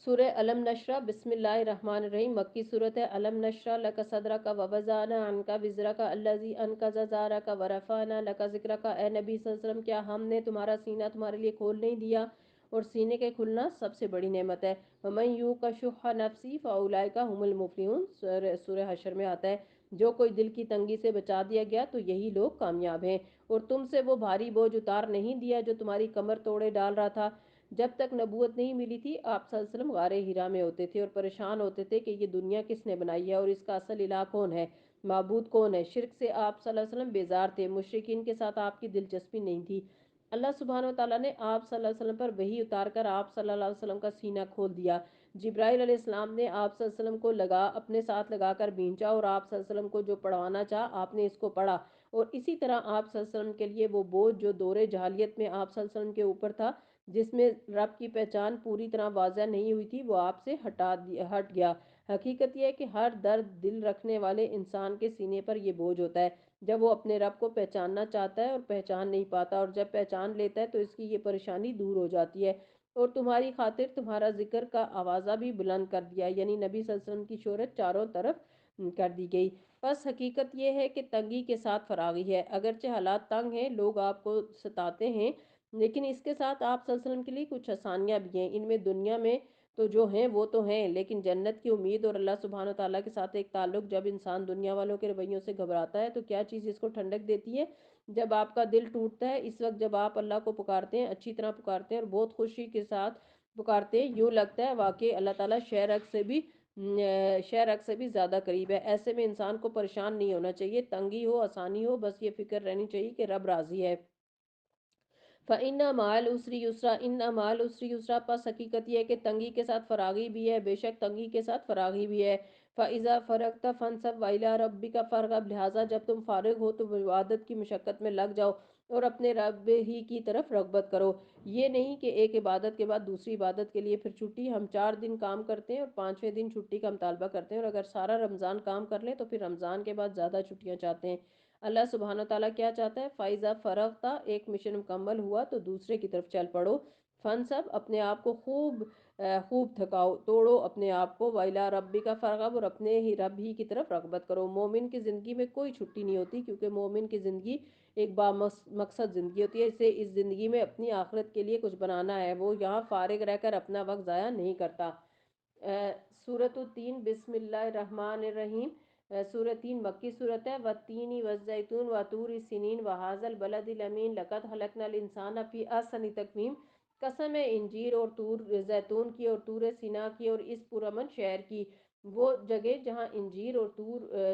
سورہ علم نشرہ، بسم اللہ الرحمن الرحیم، مکی صورت ہے۔ علم نشرہ لک صدرک ووضعنا عنک وزرک الذی انقض ظہرک ورفعنا لک ذکرک، اے نبی صلی اللہ علیہ وسلم کیا ہم نے تمہارا سینہ تمہارے لیے کھول نہیں دیا اور سینے کے کھلنا سب سے بڑی نعمت ہے۔ وَمَن یُوقَ شُحَّ نَفْسِهِ فَأُولَٰئِکَ هُمُ الْمُفْلِحُونَ، سورہ حشر میں آتا ہے۔ جو کوئی دل کی تنگی سے بچا دیا گیا تو یہی لوگ کامیاب ہیں۔ اور تم سے وہ بھاری بوجھ اتار نہیں دیا جو تمہاری کمر توڑے ڈال رہا تھا۔ جب تک نبوت نہیں ملی تھی آپ صلی اللہ علیہ وسلم غار ہرا میں ہوتے تھے اور پریشان ہوتے تھے کہ یہ دنیا کس نے بنائی ہے اور اس کا اصل الہ کون ہے، معبود کون ہے۔ شرک سے آپ صلی اللہ علیہ وسلم بیزار تھے، مشرکین کے ساتھ آپ کی دلچسپی نہیں تھی۔ اللہ سبحانہ و تعالیٰ نے آپ صلی اللہ علیہ وسلم پر وحی اتار کر آپ صلی اللہ علیہ وسلم کا سینہ کھول دیا۔ جبرائیل علیہ السلام نے آپ صلی اللہ علیہ وسلم کو اپنے ساتھ لگا کر بھیجا اور آپ صلی اللہ علیہ وسلم کو جو پڑھوانا چاہا آپ نے اس کو پڑھا۔ اور اسی طرح آپ صلی اللہ علیہ وسلم کے لیے وہ بوجھ جو دور جاہلیت میں آپ صلی اللہ علیہ وسلم کے اوپر تھا، جس میں رب کی پہچان پوری طرح واضح نہیں ہوئی تھی، وہ آپ سے ہٹ گیا۔ حقیقت یہ ہے کہ ہر درد دل رکھنے والے انسان کے سینے پر یہ بوجھ ہوتا ہے جب وہ اپنے رب کو پہچاننا چاہتا ہے اور پہچان نہیں پاتا، اور جب پہچان لیتا ہے تو اس کی یہ پریشانی دور ہو جاتی ہے۔ اور تمہاری خاطر تمہارا ذکر کا آوازہ بھی بلند کر دیا، یعنی نبی صلی اللہ علیہ وسلم کی شہرت چاروں طرف کر دی گئی۔ بس حقیقت یہ ہے کہ تنگی کے ساتھ فراغی ہے۔ اگرچہ حالات تنگ ہیں، لوگ آپ کو ستاتے ہیں، لیکن اس کے ساتھ آپ صلی اللہ علیہ وسلم کے لیے کچھ آسانیاں بھی ہیں۔ ان میں دنیا میں تو جو ہیں وہ تو ہیں، لیکن جنت کی امید اور اللہ سبحانہ و تعالیٰ کے ساتھ ایک تعلق، جب انسان دنیا والوں کے رویوں سے گھبراتا ہے تو کیا چیز اس کو ٹھنڈک دیتی ہے؟ جب آپ کا دل ٹوٹتا ہے، اس وقت جب آپ اللہ کو پکارتے ہیں، اچھی طرح پکارتے ہیں اور بہت خوشی کے ساتھ پکارتے ہیں، یوں لگتا ہے واقعی اللہ تعالیٰ شہرک سے بھی زیادہ قریب ہے۔ ایسے میں انسان کو پریشان نہیں ہونا چاہیے، تنگی ہو آسانی ہو، بس یہ فکر رہنی چاہیے کہ رب راضی ہے۔ فَإِنَّ مَعَ الْعُسْرِ يُسْرًا، إِنَّ مَعَ الْعُسْرِ يُسْرًا، پس حقیقت یہ ہے کہ تنگی کے ساتھ فراغی بھی ہے، بے شک تنگی کے ساتھ فراغی بھی ہے۔ فَإِذَا فَرَغْتَ فَانْصَبْ وَإِلَىٰ رَبِّكَ فَارْغَب، لہٰذا جب تم فارغ ہو تو عبادت کی مشقت میں لگ جاؤ اور اپنے رب ہی کی طرف رغبت کرو۔ یہ نہیں کہ ایک عبادت کے بعد دوسری عبادت کے لیے پھر چھٹی۔ ہم 4 دن کام کرتے ہیں اور 5ویں دن چھٹی کا مطالبہ کرتے ہیں، اور اگر سارا رمضان کام کر لیں تو پھر رمضان کے بعد زیادہ چھٹیاں چاہتے ہیں۔ اللہ سبحانہ تعالیٰ کیا چاہتا ہے؟ فائزہ فرغتا، ایک مشن مکمل ہوا تو دوسرے کی طرف چل پڑو۔ فن سب، اپنے آپ کو خوب تھکاؤ، توڑو اپنے آپ کو۔ وَإِلَىٰ رَبِّكَ فَارْغَب، اور اپنے ہی رب ہی کی طرف رغبت کرو۔ مومن کی زندگی میں کوئی چھٹی نہیں ہوتی، کیونکہ مومن کی زندگی ایک مقصد زندگی ہوتی ہے۔ اسے اس زندگی میں اپنی آخرت کے لیے کچھ بنانا ہے، وہ یہاں فارغ رہ کر اپنا وقت ضائع نہیں کرتا۔ سورۃ التین، بسم اللہ الرحمن الرحیم۔ سورہ 3 مکی صورت ہے۔ وَالتِّینِ وَالزَّیتُونِ وَطُورِ سِینِین وَھَٰذَا الْبَلَدِ الْأَمِینِ لَقَدْ خَلَقْنَا الْإِنسَانَ فِی أَحْسَنِ تَقْوِیم، قسم ہے انجیر اور زیتون کی اور طور سینا کی اور اس پرامن شہر کی، وہ جگہ جہاں انجیر اور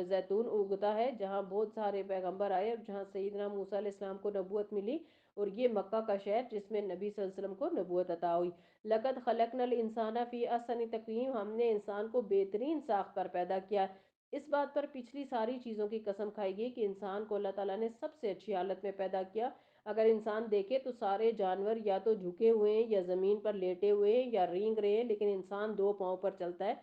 زیتون اگتا ہے، جہاں بہت سارے پیغمبر آئے اور جہاں سیدنا موسیٰ علیہ السلام کو نبوت ملی، اور یہ مکہ کا شہر جس میں نبی صلی اللہ علیہ وسلم کو نبوت عطا ہوئی۔ لَقَدْ خَلَقْنَا الْإِنسَانَ فِی أَحْسَنِ تَقْوِیم، ہم نے انسان کو بہترین ساخت پر پیدا کیا۔ اس بات پر پچھلی ساری چیزوں کی قسم کھائی گئی کہ انسان کو اللہ تعالیٰ نے سب سے اچھی حالت میں پیدا کیا۔ اگر انسان دیکھے تو سارے جانور یا تو جھکے ہوئے ہیں یا زمین پر لیٹے ہوئے ہیں یا رینگ رہے ہیں، لیکن انسان 2 پاؤں پر چلتا ہے،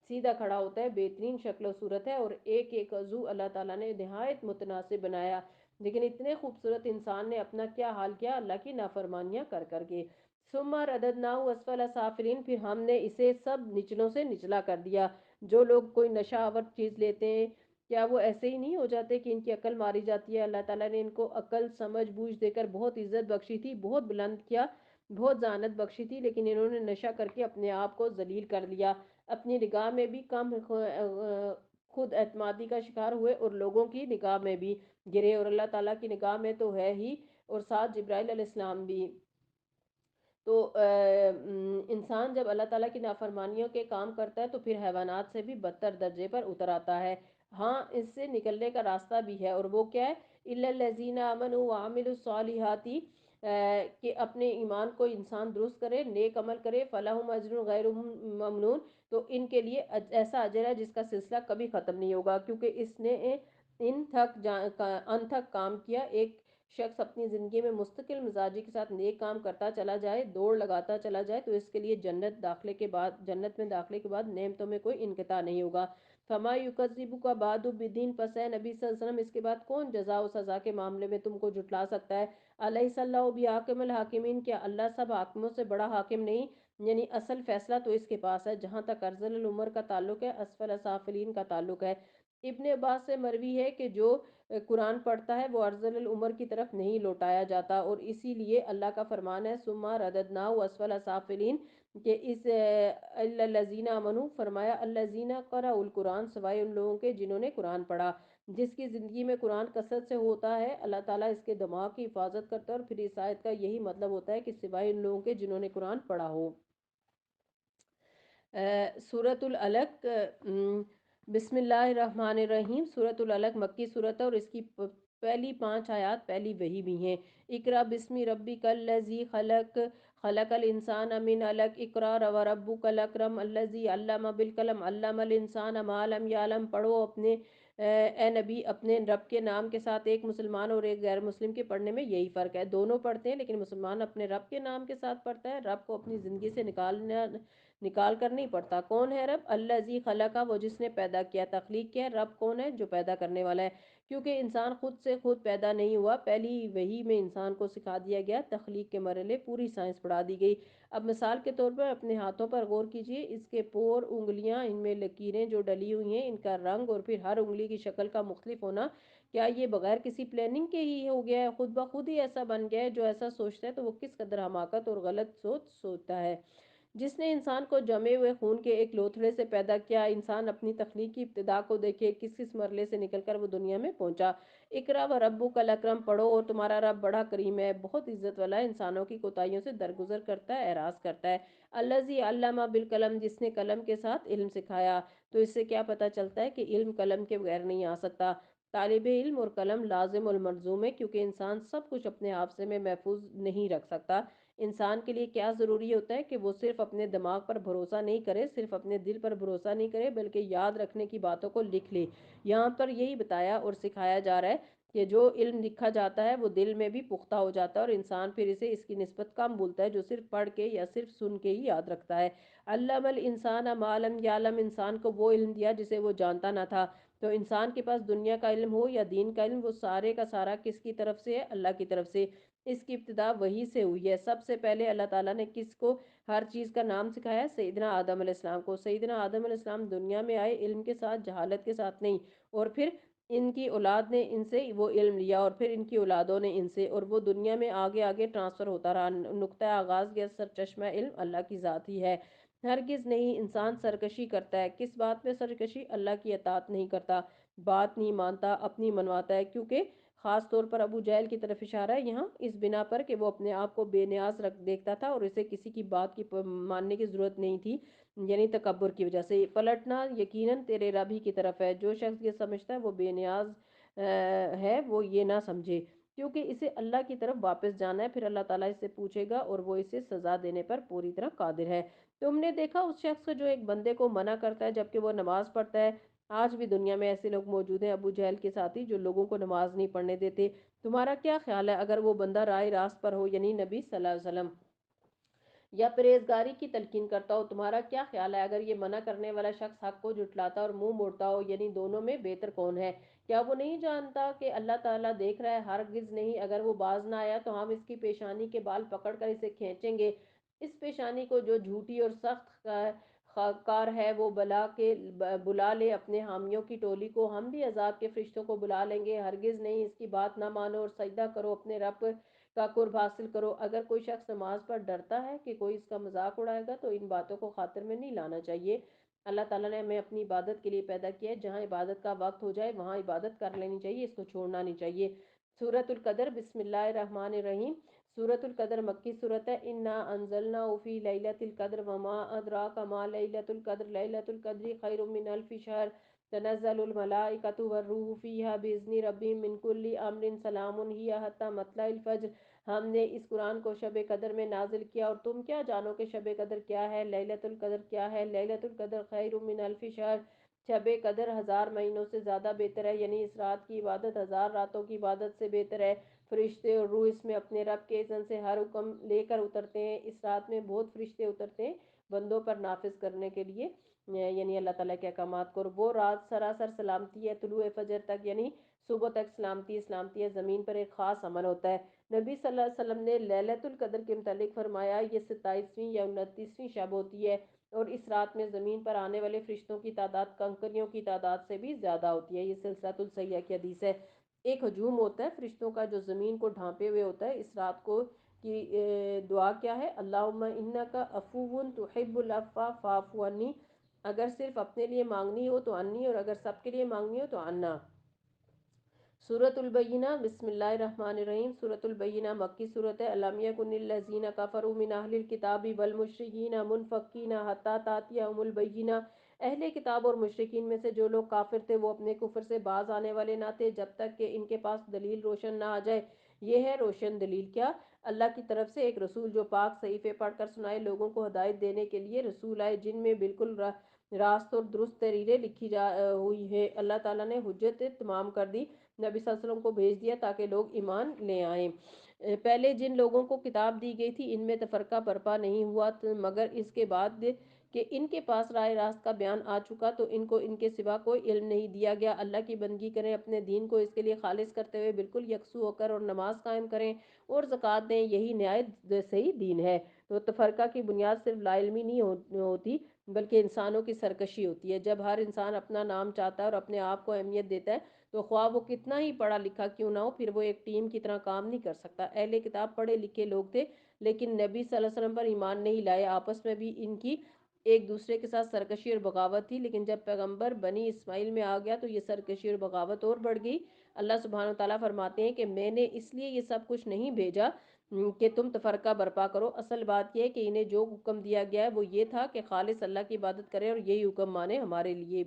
سیدھا کھڑا ہوتا ہے، بہترین شکل و صورت ہے، اور ایک ایک عضو اللہ تعالیٰ نے نہایت متناسب بنایا۔ لیکن اتنے خوبصورت انسان نے اپنا کیا حال کیا اللہ کی نافرمانیاں کر کر کے۔ ثم رددناہ اسفل سافلین، پھر ہم نے اسے سب نچلوں سے نچلا کر دیا۔ جو لوگ کوئی نشہ آور چیز لیتے ہیں، کیا وہ ایسے ہی نہیں ہو جاتے کہ ان کی عقل ماری جاتی ہے؟ اللہ تعالیٰ نے ان کو عقل سمجھ بوجھ دے کر بہت عزت بخشی تھی، بہت بلند کیا، بہت ذہانت بخشی تھی، لیکن انہوں نے نشہ کر کے اپنے آپ کو ذلیل کر لیا، اپنی نگاہ میں بھی کم خود اعتمادی کا شکار ہوئے اور لوگوں کی نگاہ میں بھی گرے، اور اللہ تعالیٰ کی نگاہ میں تو ہے ہی، اور ساتھ جبرائیل علیہ السلام بھی۔ تو انسان جب اللہ تعالیٰ کی نافرمانیوں کے کام کرتا ہے تو پھر حیوانات سے بھی بدتر درجے پر اتر آتا ہے۔ ہاں، اس سے نکلنے کا راستہ بھی ہے، اور وہ کیا ہے؟ إِلَّا الَّذِينَ آمَنُوا وَعَمِلُوا الصَّالِحَاتِ، کہ اپنے ایمان کو انسان درست کرے، نیک عمل کرے، فَلَهُمْ أَجْرٌ غَيْرُ مَمْنُونٍ، تو ان کے لیے ایسا اجر ہے جس کا سلسلہ کبھی ختم نہیں ہوگا، کیونکہ اس نے ان تک کام کیا۔ ایک شخص اپنی زندگی میں مستقل مزاجی کے ساتھ نیک کام کرتا چلا جائے، دوڑ لگاتا چلا جائے، تو اس کے لیے جنت میں داخلے کے بعد نعمتوں میں کوئی انقطاع نہیں ہوگا۔ فما یکذبک بعد بالدین، پس ہے نبی صلی اللہ علیہ وسلم اس کے بعد کون جزا و سزا کے معاملے میں تم کو جھٹلا سکتا ہے؟ الیس اللہ بحاکم الحاکمین، کیا اللہ سب حاکموں سے بڑا حاکم نہیں؟ یعنی اصل فیصلہ تو اس کے پاس ہے۔ جہاں تک ارذل العمر کا تعلق ہے، اسفل سافلین کا تعلق ہے، ابن عباس سے مروی ہے کہ جو قرآن پڑھتا ہے وہ ارذل العمر کی طرف نہیں لوٹایا جاتا، اور اسی لیے اللہ کا فرمان ہے ثم رددناہ اسفل سافلین، کہ اس الا الذین آمنوا، فرمایا الذین قرأوا القرآن، سوائے ان لوگوں کے جنہوں نے قرآن پڑھا۔ جس کی زندگی میں قرآن کثرت سے ہوتا ہے اللہ تعالیٰ اس کے دماغ کی حفاظت کرتا ہے، اور پھر اس آیت کا یہی مطلب ہوتا ہے کہ سوائے ان لوگوں کے جنہوں نے قرآن پڑھا ہو۔ سورۃ العلق، بسم اللہ الرحمن الرحیم، سورۃ العلق مکی صورت ہے، اور اس کی پہلی 5 آیات پہلی وحی بھی ہیں۔ اقرا بسم ربک الذی خلق، خلق الانسان من علق، اقرا وربک الاکرم الذی علم بالقلم، علم الانسان ما لم یعلم۔ پڑھو اپنے اے نبی اپنے رب کے نام کے ساتھ۔ ایک مسلمان اور ایک غیر مسلم کے پڑھنے میں یہی فرق ہے، دونوں پڑھتے ہیں لیکن مسلمان اپنے رب کے نام کے ساتھ پڑھتا ہے، رب کو اپنی زندگی سے نکال کر نہیں پڑھتا۔ کون ہے رب؟ الذی خلق، وہ جس نے پیدا کیا، تخلیق کیا۔ رب کون ہے؟ جو پیدا کرنے والا ہے، کیونکہ انسان خود سے خود پیدا نہیں ہوا، پہلی وحی میں انسان کو سکھا دیا گیا، تخلیق کے مرحلے پوری سائنس پڑھا دی گئی۔ اب مثال کے طور پر اپنے ہاتھوں پر غور کیجئے، اس کے پور، انگلیاں، ان میں لکیریں جو ڈلی ہوئی ہیں، ان کا رنگ اور پھر ہر انگلی کی شکل کا مختلف ہونا، کیا یہ بغیر کسی پلاننگ کے ہی ہو گیا ہے؟ خود بخود ہی ایسا بن گیا ہے؟ جو ایسا سوچتا ہے تو وہ کس قدر حماقت اور غلط سوچ سوچتا ہے۔ جس نے انسان کو جمے ہوئے خون کے ایک لوتھڑے سے پیدا کیا، انسان اپنی تخلیق کی ابتدا کو دیکھے، کس کس مرحلے سے نکل کر وہ دنیا میں پہنچا۔ اقرا و ربک الاکرم، پڑھو اور تمہارا رب بڑا کریم ہے، بہت عزت والا ہے، انسانوں کی کوتاہیوں سے درگزر کرتا ہے، اعراض کرتا ہے۔ الذی علم بالقلم، جس نے قلم کے ساتھ علم سکھایا۔ تو اس سے کیا پتہ چلتا ہے کہ علم قلم کے بغیر نہیں آ سکتا۔ طالب علم اور قلم لازم الملزوم ہے، کیونکہ انسان سب کچھ اپنے حافظے میں محفوظ نہیں رکھ سکتا۔ انسان کے لیے کیا ضروری ہوتا ہے کہ وہ صرف اپنے دماغ پر بھروسہ نہیں کرے، صرف اپنے دل پر بھروسہ نہیں کرے، بلکہ یاد رکھنے کی باتوں کو لکھ لے۔ یہاں پر یہی بتایا اور سکھایا جا رہا ہے کہ جو علم لکھا جاتا ہے وہ دل میں بھی پختہ ہو جاتا ہے، اور انسان پھر اسے اس کی نسبت کم بھولتا ہے جو صرف پڑھ کے یا صرف سن کے ہی یاد رکھتا ہے۔ علم الانسان ما لم یعلم، انسان کو وہ علم دیا جسے وہ جانتا نہ تھا۔ تو انسان کے پاس دنیا کا علم ہو یا دین کا علم، وہ سارے کا سارا کس کی طرف سے ہے؟ اللہ کی طرف سے۔ اس کی ابتدا وحی سے ہوئی ہے۔ سب سے پہلے اللہ تعالیٰ نے کس کو ہر چیز کا نام سکھایا؟ سیدنا آدم علیہ السلام کو۔ سیدنا آدم علیہ السلام دنیا میں آئے علم کے ساتھ، جہالت کے ساتھ نہیں، اور پھر ان کی اولاد نے ان سے وہ علم لیا، اور پھر ان کی اولادوں نے ان سے، اور وہ دنیا میں آگے آگے ٹرانسفر ہوتا رہا۔ نقطہ آغاز یا سرچشمہ علم اللہ کی ذات ہی ہے۔ ہرگز نہیں انسان سرکشی کرتا ہے۔ کس بات میں سرکشی؟ اللہ کی اطاعت نہیں کرتا، بات نہیں مانتا، اپنی منواتا ہے، کیونکہ خاص طور پر ابو جہل کی طرف اشارہ ہے یہاں، اس بنا پر کہ وہ اپنے آپ کو بے نیاز دیکھتا تھا اور اسے کسی کی بات کی ماننے کی ضرورت نہیں تھی، یعنی تکبر کی وجہ سے۔ پلٹنا یقیناً تیرے رب ہی کی طرف ہے۔ جو شخص یہ سمجھتا ہے وہ بے نیاز ہے، وہ یہ نہ سمجھے، کیونکہ اسے اللہ کی طرف واپس جانا ہے، پھر اللہ تعالیٰ اس سے پوچھے گا اور وہ اسے سزا دینے پر پوری طرح قادر ہے۔ تم نے دیکھا اس شخص کو جو ایک بندے کو منع کرتا ہے جبکہ وہ نماز پڑھتا ہے؟ آج بھی دنیا میں ایسے لوگ موجود ہیں، ابو جہل کے ساتھی، جو لوگوں کو نماز نہیں پڑھنے دیتے۔ تمہارا کیا خیال ہے اگر وہ بندہ راہ راست پر ہو، یعنی نبی صلی اللہ علیہ وسلم، یا پرہیزگاری کی تلقین کرتا ہو؟ تمہارا کیا خیال ہے اگر یہ منع کرنے والا شخص حق کو جھٹلاتا اور منہ موڑتا ہو؟ یعنی دونوں میں بہتر کون ہے؟ کیا وہ نہیں جانتا کہ اللہ تعالیٰ دیکھ رہا ہے؟ ہرگز نہیں۔ اگر وہ باز نہ آیا تو ہم اس کی پیشانی کے بال پکڑ کر اسے کھینچیں گے، اس پیشانی کو جو جھوٹی اور سخت کار ہے وہ بلا لے اپنے حامیوں کی ٹولی کو، ہم بھی عذاب کے فرشتوں کو بلا لیں گے۔ ہرگز نہیں، اس کی بات نہ مانو اور سجدہ کرو، اپنے رب کا قرب حاصل کرو۔ اگر کوئی شخص نماز پر ڈرتا ہے کہ کوئی اس کا مذاق اڑائے گا تو ان باتوں کو خاطر میں نہیں لانا چاہیے۔ اللہ تعالیٰ نے ہمیں اپنی عبادت کے لیے پیدا کیا ہے، جہاں عبادت کا وقت ہو جائے وہاں عبادت کر لینی چاہیے، اس کو چھوڑنا نہیں چاہیے۔ سورۃ القدر، بسم اللہ الرحمن الرحیم، سورۃ القدر مکی صورت ہے۔ انا انزلناہ فی لیلۃ القدر وما ادراک ما لیلۃ القدر، لیلۃ القدر خیر من الف شہر، تنزل الملائکۃ والروح فیہا باذن ربہم من کل امر، سلام ہی حتی مطلع الفجر۔ ہم نے اس قرآن کو شب قدر میں نازل کیا، اور تم کیا جانو کہ شب قدر کیا ہے، لیلۃ القدر کیا ہے؟ لیلۃ القدر خیر من الف شہر، شب قدر 1000 مہینوں سے زیادہ بہتر ہے، یعنی اس رات کی عبادت 1000 راتوں کی عبادت سے بہتر ہے۔ فرشتے اور روح اس میں اپنے رب کے اذن سے ہر حکم لے کر اترتے ہیں۔ اس رات میں بہت فرشتے اترتے ہیں بندوں پر نافذ کرنے کے لیے، یعنی اللہ تعالیٰ کے احکامات کو، اور وہ رات سراسر سلامتی ہے، طلوع فجر تک یعنی صبح تک سلامتی سلامتی ہے، زمین پر ایک خاص امن ہوتا ہے۔ نبی صلی اللہ علیہ وسلم نے لیلۃ القدر کے متعلق فرمایا، یہ 27ویں یا 29ویں شب ہوتی ہے، اور اس رات میں زمین پر آنے والے فرشتوں کی تعداد کنکریوں کی تعداد سے بھی زیادہ ہوتی ہے۔ یہ سلسلۃ الصحیح کی حدیث ہے۔ ایک ہجوم ہوتا ہے فرشتوں کا جو زمین کو ڈھانپے ہوئے ہوتا ہے اس رات کو کی دعا کیا ہے؟ اللہم انک عفو تحب العفو فاعف عنی۔ اگر صرف اپنے لیے مانگنی ہو تو انی، اور اگر سب کے لیے مانگنی ہو تو عنا۔ سورۃ البینہ، بسم اللہ الرحمن الرحیم۔ سورۃ البینہ مکی صورت ہے۔ الم یکن الذین کفروا من اہل الکتاب والمشرکین منفکین حتی تأتیہم البینہ۔ اہل کتاب اور مشرکین میں سے جو لوگ کافر تھے وہ اپنے کفر سے باز آنے والے نہ تھے جب تک کہ ان کے پاس دلیل روشن نہ آ جائے۔ یہ ہے روشن دلیل کیا؟ اللہ کی طرف سے ایک رسول جو پاک صحیفے پڑھ کر سنائے، لوگوں کو ہدایت دینے کے لیے رسول آئے جن میں بالکل راست اور درست تحریریں لکھی ہوئی ہے۔ اللہ تعالیٰ نے حجت تمام کر دی، نبی صلی اللہ علیہ وسلم کو بھیج دیا تاکہ لوگ ایمان لے آئیں۔ پہلے جن لوگوں کو کتاب دی گئی تھی ان میں تفرقہ برپا نہیں ہوا، مگر اس کے بعد کہ ان کے پاس راہ راست کا بیان آ چکا تو ان کو ان کے سوا کوئی علم نہیں دیا گیا۔ اللہ کی بندگی کریں، اپنے دین کو اس کے لیے خالص کرتے ہوئے بالکل یکسو ہو کر، اور نماز قائم کریں اور زکوٰۃ دیں، یہی نہایت صحیح دین ہے۔ تو تفرقہ کی بنیاد صرف لا علمی نہیں ہوتی بلکہ انسانوں کی سرکشی ہوتی ہے۔ جب ہر انسان اپنا نام چاہتا ہے اور اپنے آپ کو اہمیت دیتا ہے تو خواہ وہ کتنا ہی پڑھا لکھا کیوں نہ ہو، پھر وہ ایک ٹیم کی طرح کام نہیں کر سکتا۔ اہل کتاب پڑھے لکھے لوگ تھے لیکن نبی صلی اللہ علیہ وسلم پر ایمان نہیں لائے، آپس میں بھی ان کی ایک دوسرے کے ساتھ سرکشی اور بغاوت تھی، لیکن جب پیغمبر بنی اسماعیل میں آ گیا تو یہ سرکشی اور بغاوت اور بڑھ گئی۔ اللہ سبحانہ وتعالیٰ فرماتے ہیں کہ میں نے اس لیے یہ سب کچھ نہیں بھیجا کہ تم تفرقہ برپا کرو، اصل بات یہ ہے کہ انہیں جو حکم دیا گیا ہے وہ یہ تھا کہ خالص اللہ کی عبادت کریں اور یہی حکم مانے ہمارے لیے۔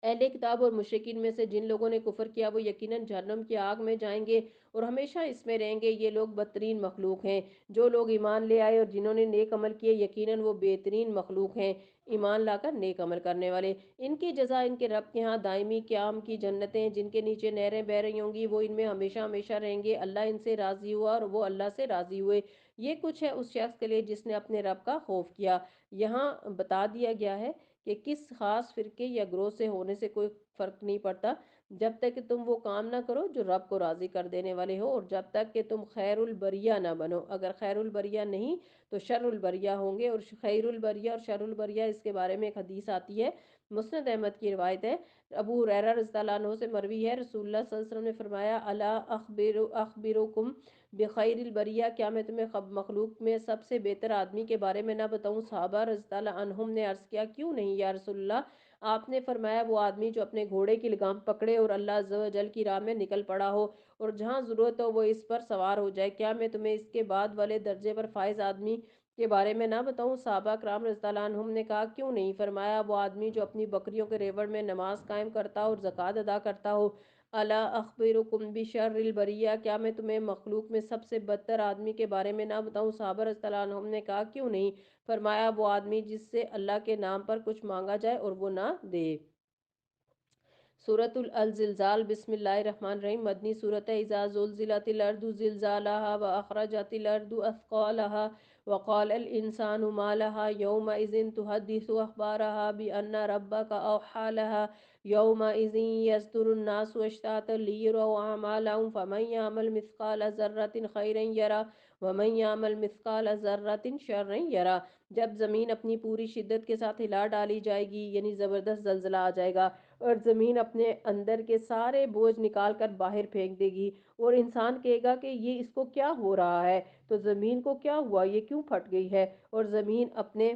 اہل کتاب اور مشرکین میں سے جن لوگوں نے کفر کیا وہ یقیناً جہنم کی آگ میں جائیں گے اور ہمیشہ اس میں رہیں گے، یہ لوگ بدترین مخلوق ہیں۔ جو لوگ ایمان لے آئے اور جنہوں نے نیک عمل کیے یقیناً وہ بہترین مخلوق ہیں، ایمان لا کر نیک عمل کرنے والے۔ ان کی جزا ان کے رب کے ہاں دائمی قیام کی جنتیں جن کے نیچے نہریں بہہ رہی ہوں گی، وہ ان میں ہمیشہ ہمیشہ رہیں گے۔ اللہ ان سے راضی ہوا اور وہ اللہ سے راضی ہوئے۔ یہ کچھ ہے اس شخص کے لیے جس نے اپنے رب کا خوف کیا۔ یہاں بتا دیا گیا ہے کہ کس خاص فرقے یا گروہ سے ہونے سے کوئی فرق نہیں پڑتا جب تک کہ تم وہ کام نہ کرو جو رب کو راضی کر دینے والے ہو، اور جب تک کہ تم خیر البریہ نہ بنو۔ اگر خیر البریہ نہیں تو شر البریہ ہوں گے، اور خیر البریہ اور شر البریہ اس کے بارے میں ایک حدیث آتی ہے، مسند احمد کی روایت ہے، ابو ہریرہ رضی اللہ عنہ سے مروی ہے، رسول اللہ صلی اللہ علیہ وسلم نے فرمایا الا اخبرکم بخیر البریہ، کیا میں تمہیں مخلوق میں سب سے بہتر آدمی کے بارے میں نہ بتاؤں؟ صحابہ رضی اللہ عنہم نے عرض کیا کیوں نہیں یا رسول اللہ؟ آپ نے فرمایا وہ آدمی جو اپنے گھوڑے کی لگام پکڑے اور اللہ عز و جل کی راہ میں نکل پڑا ہو اور جہاں ضرورت ہو وہ اس پر سوار ہو جائے۔ کیا میں تمہیں اس کے بعد والے درجے پر فائز آدمی کے بارے میں نہ بتاؤں؟ صحابہ کرام رضی اللہ عنہم نے کہا کیوں نہیں؟ فرمایا وہ آدمی جو اپنی بکریوں کے ریوڑ میں نماز قائم کرتا اور زکوٰۃ ادا کرتا ہو۔ الا اخبرکم بشر البریہ، کیا میں تمہیں مخلوق میں سب سے بدتر آدمی کے بارے میں نہ بتاؤں؟ صحابہ رضی اللہ عنہم نے کہا کیوں نہیں؟ فرمایا وہ آدمی جس سے اللہ کے نام پر کچھ مانگا جائے اور وہ نہ دے۔ سورۃ الزلزال، بسم اللہ الرحمن الرحیم، مدنی صورت ہے۔ اذا زلزلت الارض زلزالها واخرجت الارض اثقالها وقال الانسان ما لها يومئذ تحدث اخبارها بان ربك اوحى لها يومئذ يصدر الناس اشتاتا ليروا اعمالهم فمن يعمل مثقال ذرة خيرا يره ومن يعمل مثقال ذرة شرا يره۔ جب زمین اپنی پوری شدت کے ساتھ ہلا ڈالی جائے گی، یعنی زبردست زلزلہ آ جائے گا اور زمین اپنے اندر کے سارے بوجھ نکال کر باہر پھینک دے گی، اور انسان کہے گا کہ یہ اس کو کیا ہو رہا ہے، تو زمین کو کیا ہوا، یہ کیوں پھٹ گئی ہے، اور زمین اپنے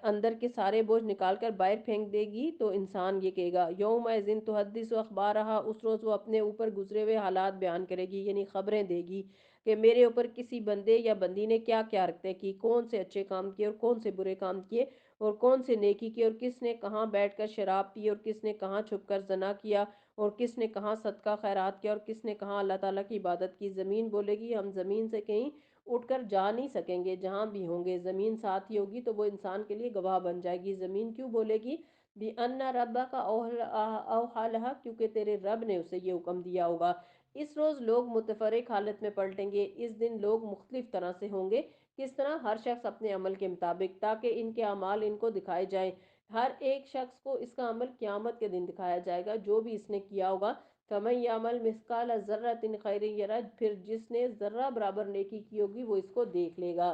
اندر کے سارے بوجھ نکال کر باہر پھینک دے گی تو انسان یہ کہے گا یوم ازن تحدث اخبارہا، اس روز وہ اپنے اوپر گزرے ہوئے حالات بیان کرے گی، یعنی خبریں دے گی کہ میرے اوپر کسی بندے یا بندی نے کیا کیا حرکتیں کی، کون سے اچھے کام کیے اور کون سے برے کام کیے، اور کون سے نیکی کی، اور کس نے کہاں بیٹھ کر شراب پی اور کس نے کہاں چھپ کر زنا کیا، اور کس نے کہاں صدقہ خیرات کیا اور کس نے کہاں اللہ تعالیٰ کی عبادت کی۔ زمین بولے گی ہم زمین سے کہیں اٹھ کر جا نہیں سکیں گے، جہاں بھی ہوں گے زمین ساتھ ہی ہوگی، تو وہ انسان کے لیے گواہ بن جائے گی۔ زمین کیوں بولے گی؟ بِأَنَّ رَبَّكَ أَوْحَىٰ لَهَا، کیونکہ تیرے رب نے اسے یہ حکم دیا ہوگا۔ اس روز لوگ متفرق حالت میں پلٹیں گے، اس دن لوگ مختلف طرح سے ہوں گے۔ کس طرح؟ ہر شخص اپنے عمل کے مطابق، تاکہ ان کے اعمال ان کو دکھائے جائیں۔ ہر ایک شخص کو اس کا عمل قیامت کے دن دکھایا جائے گا، جو بھی اس نے کیا ہوگا۔ فَمَن يَعْمَلْ مِثْقَالَ ذَرَّةٍ خَيْرًا يَرَهُ، پھر جس نے ذرہ برابر نیکی کی ہوگی وہ اس کو دیکھ لے گا۔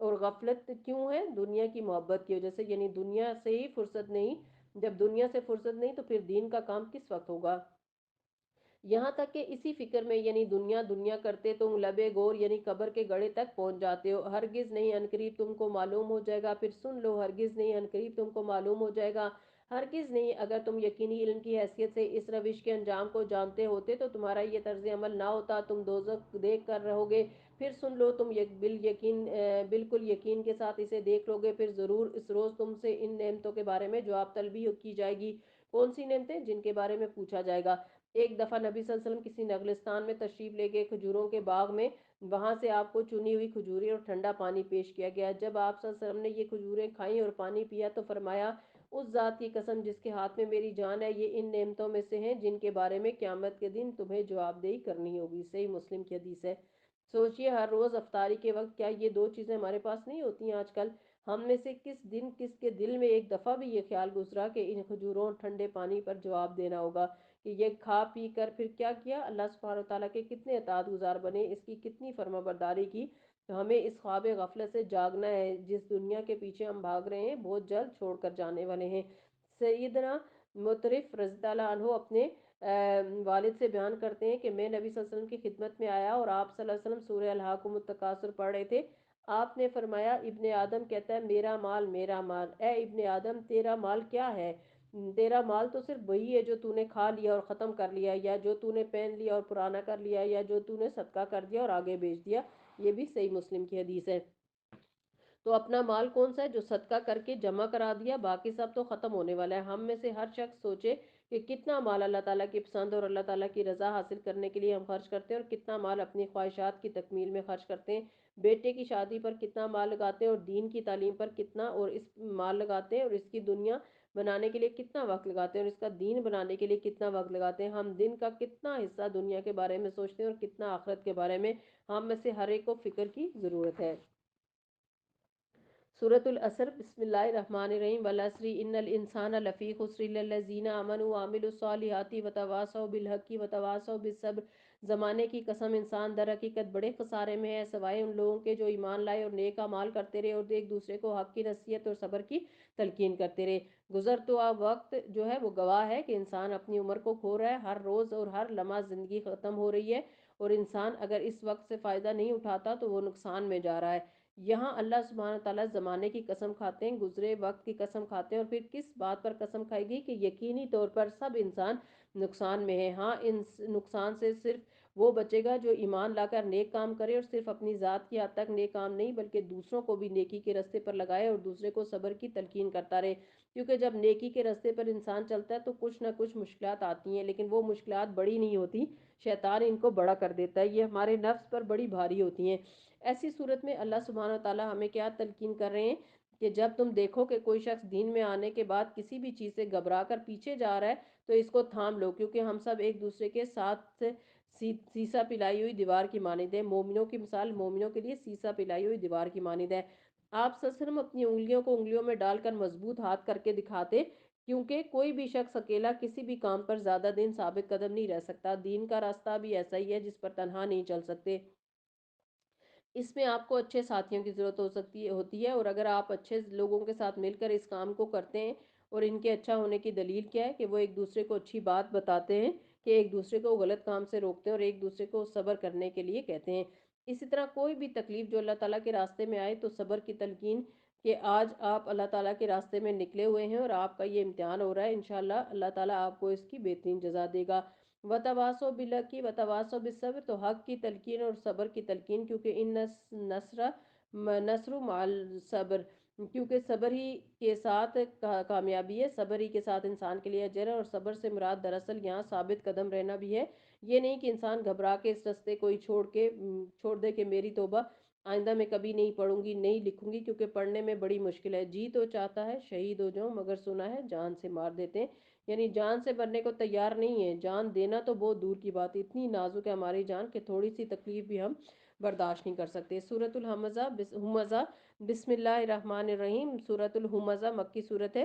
اور غفلت کیوں ہے؟ دنیا کی محبت کی وجہ سے، یعنی دنیا سے ہی فرصت نہیں، جب دنیا سے فرصت نہیں تو پھر دین کا کام کس وقت ہوگا؟ یہاں تک کہ اسی فکر میں، یعنی دنیا دنیا کرتے تم لبے گور یعنی قبر کے گڑھے تک پہنچ جاتے ہو۔ ہرگز نہیں، عنقریب تم کو معلوم ہو جائے گا، پھر سن لو، ہرگز نہیں، عنقریب تم کو معلوم ہو جائے گا۔ ہرگز نہیں، اگر تم یقینی علم کی حیثیت سے اس روش کے انجام کو جانتے ہوتے تو تمہارا یہ طرز عمل نہ ہوتا، تم دوزخ دیکھ کر رہو گے۔ پھر سن لو، تم بالکل یقین کے ساتھ اسے دیکھ لو گے، پھر ضرور اس روز تم سے ان نعمتوں کے بارے میں جواب طلبی کی جائے گی۔ کون سی نعمتیں؟ جن کے بارے میں پوچھا جائے گا۔ ایک دفعہ نبی صلی اللہ علیہ وسلم کسی نغلستان میں تشریف لے گئے، کھجوروں کے باغ میں، وہاں سے آپ کو چنی ہوئی کھجوریں اور ٹھنڈا پانی پیش کیا گیا۔ جب آپ صلی اللہ علیہ وسلم نے یہ کھجوریں کھائیں اور پانی پیا تو فرمایا، اس ذات کی قسم جس کے ہاتھ میں میری جان ہے، یہ ان نعمتوں میں سے ہیں جن کے بارے میں قیامت کے دن تمہیں جواب دہی کرنی ہوگی۔ صحیح مسلم کی حدیث ہے۔ سوچئے، ہر روز افطاری کے وقت کیا یہ دو چیزیں ہمارے پاس نہیں ہوتی ہیں؟ آج کل ہم میں سے کس دن کس کے دل میں ایک دفعہ بھی یہ خیال گزرا کہ ان کھجوروں اور ٹھنڈے پانی پر جواب دینا ہوگا؟ کہ یہ کھا پی کر پھر کیا کیا؟ اللہ سبحانہ وتعالیٰ کے کتنے اطاعت گزار بنے، اس کی کتنی فرما برداری کی۔ تو ہمیں اس خواب غفلت سے جاگنا ہے۔ جس دنیا کے پیچھے ہم بھاگ رہے ہیں بہت جلد چھوڑ کر جانے والے ہیں۔ سیدنا مطرف رضی اللہ عنہ اپنے والد سے بیان کرتے ہیں کہ میں نبی صلی اللہ علیہ وسلم کی خدمت میں آیا اور آپ صلی اللہ علیہ وسلم سورہ الحاقم التکاثر پڑھ رہے تھے۔ آپ نے فرمایا، ابن آدم کہتا ہے میرا مال میرا مال، اے ابن آدم تیرا مال کیا ہے؟ تیرا مال تو صرف وہی ہے جو تو نے کھا لیا اور ختم کر لیا، یا جو تو نے پہن لیا اور پرانا کر لیا، یا جو تو نے صدقہ کر دیا اور آگے بیچ دیا۔ یہ بھی صحیح مسلم کی حدیث ہے۔ تو اپنا مال کون سا ہے؟ جو صدقہ کر کے جمع کرا دیا، باقی سب تو ختم ہونے والا ہے۔ ہم میں سے ہر شخص سوچے کہ کتنا مال اللہ تعالیٰ کی پسند اور اللہ تعالیٰ کی رضا حاصل کرنے کے لیے ہم خرچ کرتے ہیں، اور کتنا مال اپنی خواہشات کی تکمیل میں خرچ کرتے ہیں۔ بیٹے کی شادی پر کتنا مال لگاتے ہیں، اور دین کی تعلیم پر کتنا اور اس مال لگاتے ہیں، اور اس کی دنیا بنانے کے لیے کتنا وقت لگاتے ہیں، اور اس کا دین بنانے کے لیے کتنا وقت لگاتے ہیں۔ ہم دن کا کتنا حصہ دنیا کے بارے میں سوچتے ہیں اور کتنا آخرت کے بارے میں؟ ہم میں سے ہر ایک کو فکر کی ضرورت ہے۔ سورۃ العصر، بسم اللہ الرحمن الرحیم، والعصر ان الانسان لفی خسر الا الذین آمنوا وعملوا الصالحات وتواصوا بالحق وتواصوا بالصبر۔ زمانے کی قسم، انسان در حقیقت بڑے خسارے میں ہے، سوائے ان لوگوں کے جو ایمان لائے اور نیک اعمال کرتے رہے اور ایک دوسرے کو حق کی نصیحت اور صبر کی تلقین کرتے رہے۔ گزر تو اب وقت جو ہے وہ گواہ ہے کہ انسان اپنی عمر کو کھو رہا ہے، ہر روز اور ہر لمحہ زندگی ختم ہو رہی ہے، اور انسان اگر اس وقت سے فائدہ نہیں اٹھاتا تو وہ نقصان میں جا رہا ہے۔ یہاں اللہ سبحانہ تعالیٰ زمانے کی قسم کھاتے ہیں، گزرے وقت کی قسم کھاتے ہیں، اور پھر کس بات پر قسم کھائے گی؟ کہ یقینی طور پر سب انسان نقصان میں ہے۔ ہاں، ان نقصان سے صرف وہ بچے گا جو ایمان لا کر نیک کام کرے، اور صرف اپنی ذات کی حد تک نیک کام نہیں بلکہ دوسروں کو بھی نیکی کے راستے پر لگائے اور دوسرے کو صبر کی تلقین کرتا رہے۔ کیونکہ جب نیکی کے راستے پر انسان چلتا ہے تو کچھ نہ کچھ مشکلات آتی ہیں، لیکن وہ مشکلات بڑی نہیں ہوتی، شیطان ان کو بڑا کر دیتا ہے، یہ ہمارے نفس پر بڑی بھاری ہوتی ہیں۔ ایسی صورت میں اللہ سبحانہ تعالیٰ ہمیں کیا تلقین کر رہے ہیں؟ کہ جب تم دیکھو کہ کوئی شخص دین میں آنے کے بعد کسی بھی چیز سے گھبرا کر پیچھے جا رہا ہے تو اس کو تھام لو، کیونکہ ہم سب ایک دوسرے کے ساتھ سیسا پلائی ہوئی دیوار کی مانند ہے۔ مومنوں کی مثال مومنوں کے لیے سیسا پلائی ہوئی دیوار کی مانند ہے۔ آپ صلی اللہ علیہ وسلم اپنی انگلیوں کو انگلیوں میں ڈال کر مضبوط ہاتھ کر کے دکھاتے، کیونکہ کوئی بھی شخص اکیلا کسی بھی کام پر زیادہ دن ثابت قدم نہیں رہ سکتا۔ دین کا راستہ بھی ایسا ہی ہے جس پر تنہا نہیں چل سکتے۔ اس میں آپ کو اچھے ساتھیوں کی ضرورت ہوتی ہے، اور اگر آپ اچھے لوگوں کے ساتھ مل کر اس کام کو کرتے ہیں، اور ان کے اچھا ہونے کی دلیل کیا ہے؟ کہ وہ ایک دوسرے کو اچھی بات بتاتے ہیں، کہ ایک دوسرے کو غلط کام سے روکتے ہیں اور ایک دوسرے کو صبر کرنے کے لیے کہتے ہیں۔ اسی طرح کوئی بھی تکلیف جو اللہ تعالیٰ کے راستے میں آئے تو صبر کی تلقین، کہ آج آپ اللہ تعالیٰ کے راستے میں نکلے ہوئے ہیں اور آپ کا یہ امتحان ہو رہا ہے، انشاءاللہ اللہ تعالیٰ آپ کو اس کی بہترین جزا دے گا۔ وتواصوا بالحق وتواصوا بالصبر، تو حق کی تلقین اور صبر کی تلقین، کیونکہ ان نصر مع الصبر، کیونکہ صبر ہی کے ساتھ کامیابی ہے، صبر ہی کے ساتھ انسان کے لیے اجر ہے، اور صبر سے مراد دراصل یہاں ثابت قدم رہنا بھی ہے۔ یہ نہیں کہ انسان گھبرا کے اس راستے کو ہی چھوڑ دے کہ میری توبہ، آئندہ میں کبھی نہیں پڑھوں گی، نہیں لکھوں گی، کیونکہ پڑھنے میں بڑی مشکل ہے۔ جی تو چاہتا ہے شہید ہو جاؤں، مگر سنا ہے جان سے مار دیتے ہیں، یعنی جان سے مرنے کو تیار نہیں ہے، جان دینا تو بہت دور کی بات ہے، اتنی نازک ہے ہماری جان کہ تھوڑی سی تکلیف بھی ہم برداشت نہیں کر سکتے۔ سورۃ الحمزہ، بسم اللہ الرحمن الرحیم۔ سورۃ الحمزہ مکی صورت ہے،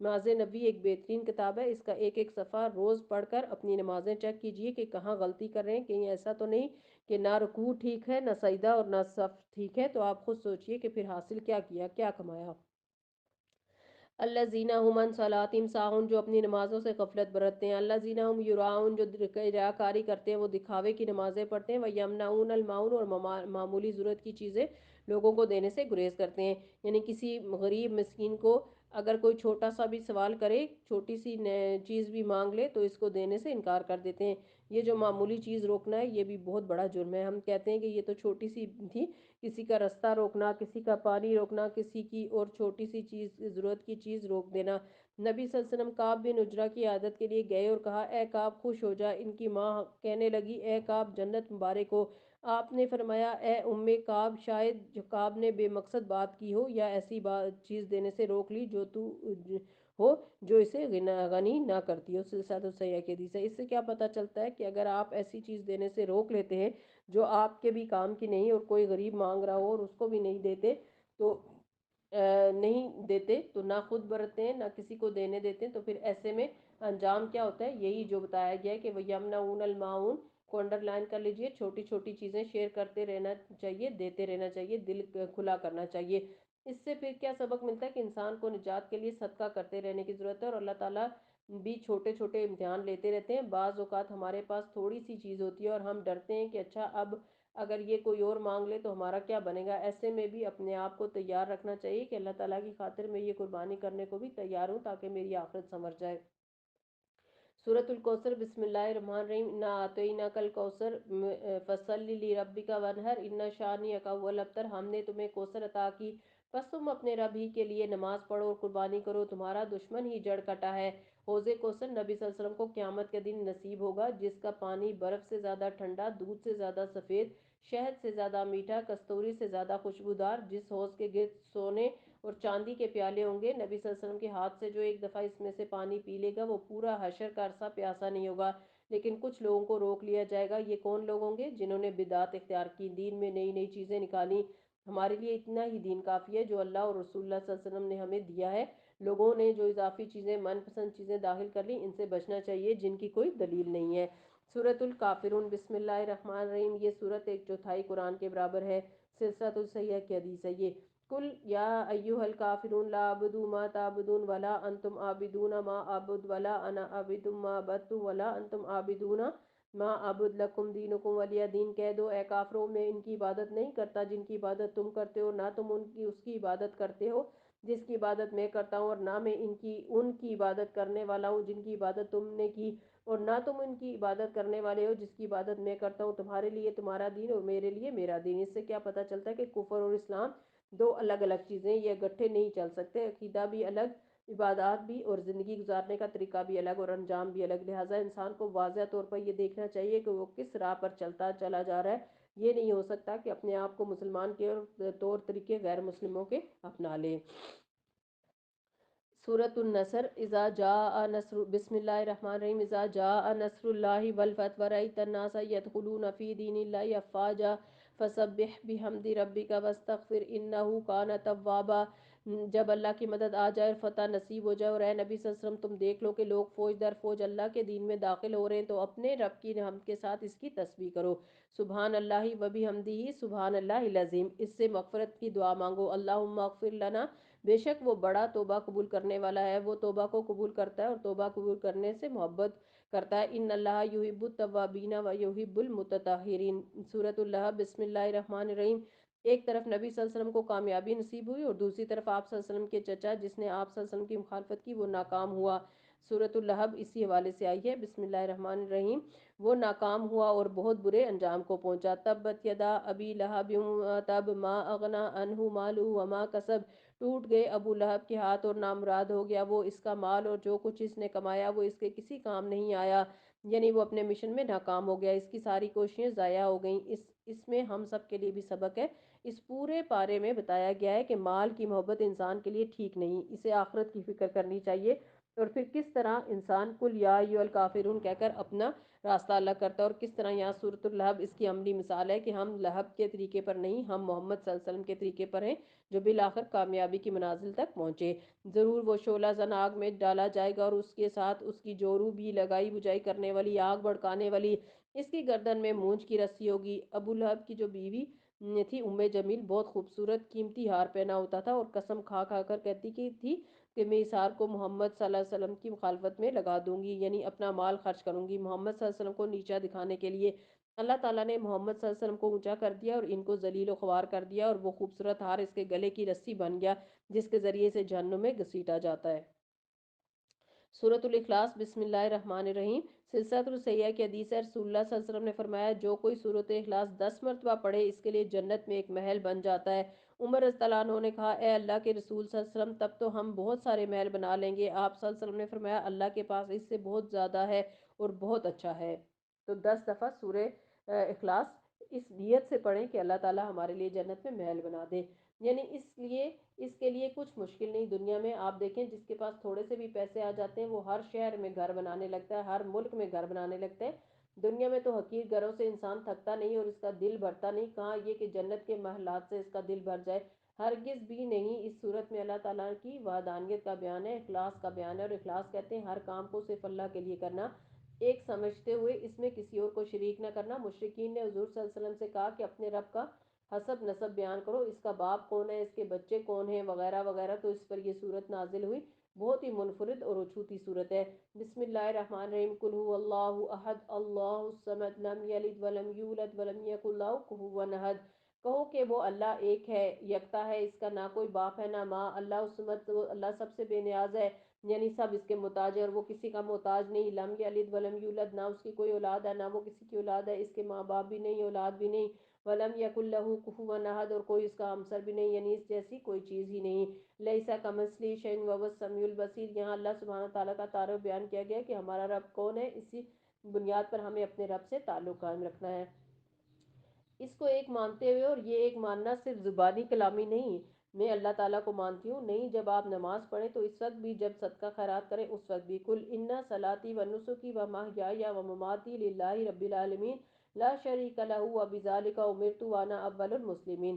نماز نبی ایک بہترین کتاب ہے، اس کا ایک ایک صفحہ روز پڑھ کر اپنی نمازیں چیک کیجئے کہ کہاں غلطی کر رہے ہیں، کہیں ایسا تو نہیں کہ نہ رکوع ٹھیک ہے، نہ سجدہ اور نہ صف ٹھیک ہے، تو آپ خود سوچئے کہ پھر حاصل کیا کیا، کیا کمایا۔ الذین هم عن صلاتهم ساہون، جو اپنی نمازوں سے غفلت برتتے ہیں۔ الذین هم یراؤن، جو ریاکاری کرتے ہیں، وہ دکھاوے کی نمازیں پڑھتے ہیں۔ ویمنعون الماعون، اور معمولی ضرورت کی چیزیں لوگوں کو دینے سے گریز کرتے ہیں۔ یعنی کسی غریب مسکین کو اگر کوئی چھوٹا سا بھی سوال کرے، چھوٹی سی چیز بھی مانگ لے تو اس کو دینے سے انکار کر دیتے ہیں۔ یہ جو معمولی چیز روکنا ہے یہ بھی بہت بڑا جرم ہے۔ ہم کہتے ہیں کہ یہ تو چھوٹی سی تھی، کسی کا رستہ روکنا، کسی کا پانی روکنا، کسی کی اور چھوٹی سی چیز، ضرورت کی چیز روک دینا۔ نبی صلی اللہ علیہ وسلم کعب بن عجرہ کی عادت کے لیے گئے اور کہا، اے کعب خوش ہو جا۔ ان کی ماں کہنے لگی، اے کعب جنت مبارک ہو۔ آپ نے فرمایا، اے ام کعب، شاید جو کعب نے بے مقصد بات کی ہو یا ایسی چیز دینے سے روک لی جو تو ہو جو اسے غنی نہ کرتی ہو۔ سلسلہ الصحیح کی حدیث ہے۔ اس سے کیا پتہ چلتا ہے کہ اگر آپ ایسی چیز دینے سے روک لیتے ہیں جو آپ کے بھی کام کی نہیں، اور کوئی غریب مانگ رہا ہو اور اس کو بھی نہیں دیتے تو نہ خود برتتے ہیں نہ کسی کو دینے دیتے ہیں، تو پھر ایسے میں انجام کیا ہوتا ہے؟ یہی جو بتایا گیا ہے کہ وَيَمْنَعُونَ الْمَاعُونَ کو انڈر لائن کر لیجئے۔ چھوٹی چھوٹی چیزیں شیئر کرتے رہنا چاہیے، دیتے رہنا چاہیے، دل کھلا کرنا چاہیے۔ اس سے پھر کیا سبق ملتا ہے کہ انسان کو نجات کے لیے صدقہ کرتے رہنے کی ضرورت ہے، اور اللہ تعالیٰ بھی چھوٹے چھوٹے امتحان لیتے رہتے ہیں۔ بعض اوقات ہمارے پاس تھوڑی سی چیز ہوتی ہے اور ہم ڈرتے ہیں کہ اچھا اب اگر یہ کوئی اور مانگ لے تو ہمارا کیا بنے گا۔ ایسے میں بھی اپنے آپ کو تیار رکھنا چاہیے کہ اللہ تعالیٰ کی خاطر میں یہ قربانی کرنے کو بھی تیار ہوں تاکہ میری آخرت سنور جائے۔ سورۃ الکوثر، بسم اللہ الرحمن الرحیم۔ انا اعطیناک الکوثر فصلی لربک وانحر ان شانئک هو الابتر۔ ہم نے تمہیں کوثر عطا کی، پس تم اپنے رب ہی کے لیے نماز پڑھو اور قربانی کرو، تمہارا دشمن ہی جڑ کٹا ہے۔ حوض کوثر نبی صلی اللہ علیہ وسلم کو قیامت کے دن نصیب ہوگا، جس کا پانی برف سے زیادہ ٹھنڈا، دودھ سے زیادہ سفید، شہد سے زیادہ میٹھا، کستوری سے زیادہ خوشبودار، جس حوض کے گرد سونے اور چاندی کے پیالے ہوں گے۔ نبی صلی اللہ علیہ وسلم کے ہاتھ سے جو ایک دفعہ اس میں سے پانی پی لے گا وہ پورا حشر کا عرصہ پیاسا نہیں ہوگا۔ لیکن کچھ لوگوں کو روک لیا جائے گا۔ یہ کون لوگ ہوں گے؟ جنہوں نے بدعات اختیار کی، دین میں نئی نئی چیزیں نکالی۔ ہمارے لیے اتنا ہی دین کافی ہے جو اللہ اور رسول اللہ صلی اللہ علیہ وسلم نے ہمیں دیا ہے۔ لوگوں نے جو اضافی چیزیں، من پسند چیزیں داخل کر لی، ان سے بچنا چاہیے جن کی کوئی دلیل نہیں ہے۔ سورۃ الکافرون، بسم اللہ الرحمن الرحیم۔ یہ سورت ایک چوتھائی قرآن کے برابر ہے۔ سلسلۃ الصحیح کی حدیث ہے یہ۔ قل یا ایھا الکافرون لا اعبد ما تعبدون ولا انتم عابدون ما اعبد ولا انا عابد ما عبدتم ولا انتم عابدون ما اعبد لکم دینکم ولی دین۔ کہہ دو، اے کافروں، میں ان کی عبادت نہیں کرتا جن کی عبادت تم کرتے ہو، نہ تم اس کی عبادت کرتے ہو جس کی عبادت میں کرتا ہوں، اور نہ میں ان کی عبادت کرنے والا ہوں جن کی عبادت تم نے کی، اور نہ تم ان کی عبادت کرنے والے ہو جس کی عبادت میں کرتا ہوں۔ تمہارے لیے تمہارا دین اور میرے لیے میرا دین۔ اس سے کیا پتہ چلتا ہے کہ کفر اور اسلام دو الگ الگ چیزیں، یہ گٹھے نہیں چل سکتے۔ عقیدہ بھی الگ، عبادات بھی، اور زندگی گزارنے کا طریقہ بھی الگ، اور انجام بھی الگ۔ لہٰذا انسان کو واضح طور پر یہ دیکھنا چاہیے کہ وہ کس راہ پر چلا جا رہا ہے۔ یہ نہیں ہو سکتا کہ اپنے آپ کو مسلمان کے اور طور طریقے غیر مسلموں کے اپنا لے۔ سورۃ النصر، اذا جاء نصر، بسم اللہ الرحمن الرحیم۔ اذا جاء نصر اللہ والفتح ورأیت الناس يدخلون فی دین اللہ افواجا فسبح بحمد ربک واستغفر انہ کان توابا۔ جب اللہ کی مدد آ جائے اور فتح نصیب ہو جائے، اور اے نبی صلی اللہ علیہ وسلم تم دیکھ لو کہ لوگ فوج در فوج اللہ کے دین میں داخل ہو رہے ہیں، تو اپنے رب کی حمد کے ساتھ اس کی تسبیح کرو۔ سبحان اللہ وبحمدہ سبحان اللہ العظیم۔ اس سے مغفرت کی دعا مانگو۔ اللہم اغفر لنا، بے شک وہ بڑا توبہ قبول کرنے والا ہے، وہ توبہ کو قبول کرتا ہے اور توبہ قبول کرنے سے محبت کرتا ہے۔ ان اللہ یحب التوابین و یحب المتطہرین۔ سورۃ اللہب، بسم اللہ الرحمن الرحیم۔ ایک طرف نبی صلی اللہ علیہ وسلم کو کامیابی نصیب ہوئی اور دوسری طرف آپ صلی اللہ علیہ وسلم کے چچا جس نے آپ صلی اللہ علیہ وسلم کی مخالفت کی وہ ناکام ہوا۔ سورۃ اللہب اسی حوالے سے آئی ہے۔ بسم اللہ الرحمن الرحیم۔ وہ ناکام ہوا اور بہت برے انجام کو پہنچا۔ تبت یدا ابی لہب تب ما اغنی عنہ مالہ وما کسب۔ ٹوٹ گئے ابو لہب کے ہاتھ اور نامراد ہو گیا وہ اس کا مال، اور جو کچھ اس نے کمایا وہ اس کے کسی کام نہیں آیا۔ یعنی وہ اپنے مشن میں ناکام ہو گیا، اس کی ساری کوششیں ضائع ہو گئیں۔ اس میں ہم سب کے لیے بھی سبق ہے۔ اس پورے پارے میں بتایا گیا ہے کہ مال کی محبت انسان کے لیے ٹھیک نہیں، اسے آخرت کی فکر کرنی چاہیے، اور پھر کس طرح انسان قل یا ایھا الکافرون کہہ کر اپنا راستہ الگ کرتا ہے، اور کس طرح یہاں سورۃ اللہب اس کی عملی مثال ہے کہ ہم لہب کے طریقے پر نہیں، ہم محمد صلی اللہ علیہ وسلم کے طریقے پر ہیں جو بالآخر کامیابی کی منازل تک پہنچے۔ ضرور وہ شعلہ زن آگ میں ڈالا جائے گا، اور اس کے ساتھ اس کی جورو بھی لگائی بجھائی کرنے والی، آگ بھڑکانے والی، اس کی گردن میں مونج کی رسی ہوگی۔ ابو لہب کی جو بیوی تھی جمیل، بہت خوبصورت قیمتی ہار پہنا ہوتا تھا، اور قسم کھا کھا کر کہتی کی تھی کہ میں اس ہار کو محمد صلی اللہ علیہ وسلم کی مخالفت میں لگا دوں گی، یعنی اپنا مال خرچ کروں گی محمد صلی اللہ علیہ وسلم کو نیچا دکھانے کے لیے۔ اللہ تعالیٰ نے محمد صلی اللہ علیہ وسلم کو اونچا کر دیا اور ان کو ذلیل و خوار کر دیا، اور وہ خوبصورت ہار اس کے گلے کی رسی بن گیا جس کے ذریعے سے جہنم میں گھسیٹا جاتا ہے۔ سورۃ الاخلاص، بسم اللہ الرحمن الرحیم۔ سلسلۃ الصحیحہ کی حدیث ہے، رسول اللہ صلی اللہ علیہ وسلم نے فرمایا جو کوئی سورۃ اخلاص 10 مرتبہ پڑھے اس کے لیے جنت میں ایک محل بن جاتا ہے۔ عمر رضی اللہ عنہ نے کہا اے اللہ کے رسول صلی اللہ علیہ وسلم، تب تو ہم بہت سارے محل بنا لیں گے۔ آپ صلی اللہ علیہ وسلم نے فرمایا اللہ کے پاس اس سے بہت زیادہ ہے اور بہت اچھا ہے۔ تو 10 دفعہ سورہ اخلاص اس نیت سے پڑھیں کہ اللہ تعالیٰ ہمارے لیے جنت میں محل بنا دے، یعنی اس کے لیے کچھ مشکل نہیں۔ دنیا میں آپ دیکھیں جس کے پاس تھوڑے سے بھی پیسے آ جاتے ہیں وہ ہر شہر میں گھر بنانے لگتا ہے، ہر ملک میں گھر بنانے لگتا ہے۔ دنیا میں تو حقیر گھروں سے انسان تھکتا نہیں اور اس کا دل بھرتا نہیں، کہاں یہ کہ جنت کے محلات سے اس کا دل بھر جائے، ہرگز بھی نہیں۔ اس صورت میں اللہ تعالیٰ کی وحدانیت کا بیان ہے، اخلاص کا بیان ہے، اور اخلاص کہتے ہیں ہر کام کو صرف اللہ کے لیے کرنا، ایک سمجھتے ہوئے اس میں کسی اور کو شریک نہ کرنا۔ مشرکین نے حضور صلی اللہ علیہ وسلم سے کہا کہ اپنے رب کا حسب نسب بیان کرو، اس کا باپ کون ہے، اس کے بچے کون ہیں، وغیرہ وغیرہ، تو اس پر یہ صورت نازل ہوئی۔ بہت ہی منفرد اور اچھوتی صورت ہے۔ بسم اللہ الرحمن الرحیم، قل هو اللہ احد اللہ الصمد لم یلد ولم یولد ولم یکن لہ کفوا احد۔ کہو کہ وہ اللہ ایک ہے، یکتا ہے، اس کا نہ کوئی باپ ہے نہ ماں، اللہ الصمد، اللہ سب سے بے نیاز ہے، یعنی سب اس کے محتاج ہے اور وہ کسی کا محتاج نہیں۔ لم یلد ولم یولد، نہ اس کی کوئی اولاد ہے نہ وہ کسی کی اولاد ہے، اس کے ماں باپ بھی نہیں، اولاد بھی نہیں۔ ولم یکن لہ کفوا احد، اور کوئی اس کا ہمسر بھی نہیں، یعنی اس جیسی کوئی چیز ہی نہیں۔ لیسا کمثلہ شیء وهو السمیع البصیر، یہاں اللہ سبحانہ تعالیٰ کا تعارف بیان کیا گیا کہ ہمارا رب کون ہے، اسی بنیاد پر ہمیں اپنے رب سے تعلق قائم رکھنا ہے، اس کو ایک مانتے ہوئے۔ اور یہ ایک ماننا صرف زبانی کلامی نہیں، میں اللہ تعالیٰ کو مانتی ہوں نہیں، جب آپ نماز پڑھیں تو اس وقت بھی، جب صدقہ خیرات کریں اس وقت بھی۔ قل ان صلاتی و نسکی و محیای و مماتی للہ رب العالمین لا شریک لہ وبذلک امرت وانا اول المسلمین۔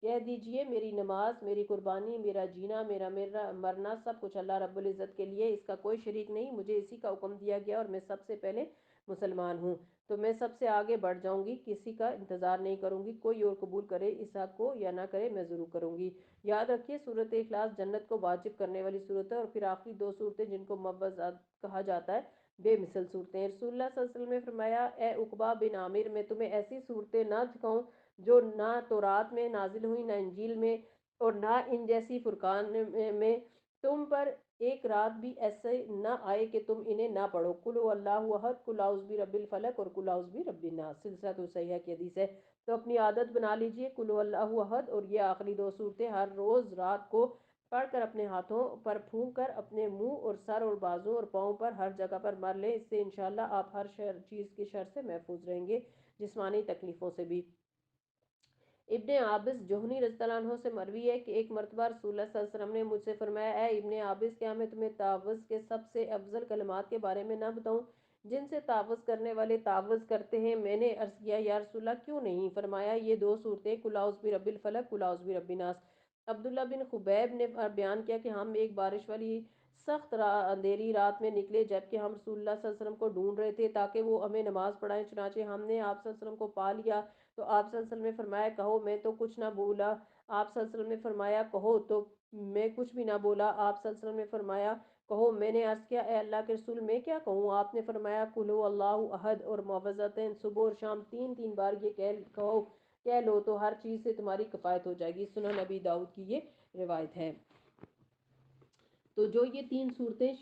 کہہ دیجئے میری نماز، میری قربانی، میرا جینا، میرا مرنا، سب کچھ اللہ رب العزت کے لیے، اس کا کوئی شریک نہیں، مجھے اسی کا حکم دیا گیا اور میں سب سے پہلے مسلمان ہوں، تو میں سب سے آگے بڑھ جاؤں گی، کسی کا انتظار نہیں کروں گی، کوئی اور قبول کرے اس حق کو یا نہ کرے میں ضرور کروں گی۔ یاد رکھیے سورۃ اخلاص جنت کو واجب کرنے والی صورت ہے، اور پھر آخری دو صورتیں جن کو معوذات کہا جاتا ہے، بے مثل صورتیں ہیں۔ رسول اللہ صلی اللہ علیہ وسلم نے فرمایا اے عقبہ بن عامر، میں تمہیں ایسی صورتیں نہ دکھاؤں جو نہ تورات میں نازل ہوئی، نہ انجیل میں، اور نہ ان جیسی فرقان میں، تم پر ایک رات بھی ایسے نہ آئے کہ تم انہیں نہ پڑھو۔ قل هو اللہ احد، قل اعوذ برب الفلق، اور قل اعوذ برب الناس، سلسلۃ الصحیحہ کی حدیث ہے۔ تو اپنی عادت بنا لیجئے قل هو اللہ احد اور یہ آخری دو صورتیں ہر روز رات کو پڑھ کر اپنے ہاتھوں پر پھونک کر اپنے منہ اور سر اور بازو اور پاؤں پر ہر جگہ پر مر لیں، اس سے انشاءاللہ آپ ہر چیز کی شر سے محفوظ رہیں گے، جسمانی تکلیفوں سے بھی۔ ابن عابس جوہنی رضی اللہ عنہ سے مروی ہے کہ ایک مرتبہ رسول اللہ صلی اللہ علیہ وسلم نے مجھ سے فرمایا اے ابن عابس، کیا میں تمہیں تعوذ کے سب سے افضل کلمات کے بارے میں نہ بتاؤں جن سے تعوذ کرنے والے تعوذ کرتے ہیں؟ میں نے عرض کیا یا رسول اللہ کیوں نہیں؟ فرمایا یہ دو صورتیں، قل اعوذ برب الفلق، قل اعوذ برب الناس۔ عبداللہ بن خبیب نے بیان کیا کہ ہم ایک بارش والی سخت اندھیری رات میں نکلے جبکہ ہم رسول اللہ صلی اللہ علیہ وسلم کو ڈھونڈ رہے تھے تاکہ وہ ہمیں نماز پڑھائیں، چنانچہ ہم نے آپ صلی اللہ علیہ وسلم کو پا لیا تو آپ صلی اللہ علیہ وسلم نے فرمایا کہو، میں تو کچھ نہ بولا۔ آپ صلی اللہ علیہ وسلم نے فرمایا کہو، تو میں کچھ بھی نہ بولا۔ آپ صلی اللہ علیہ وسلم نے فرمایا کہو، میں نے عرض کیا اے اللہ کے رسول میں کیا کہوں؟ آپ نے فرمایا قل هو اللہ احد اور معوذتین، صبح اور شام تین تین بار یہ کہہ لو تو ہر چیز سے تمہاری کفایت ہو جائے گی۔ سنن نبی داؤد کی یہ روایت ہے۔ تو جو یہ تین صورتیں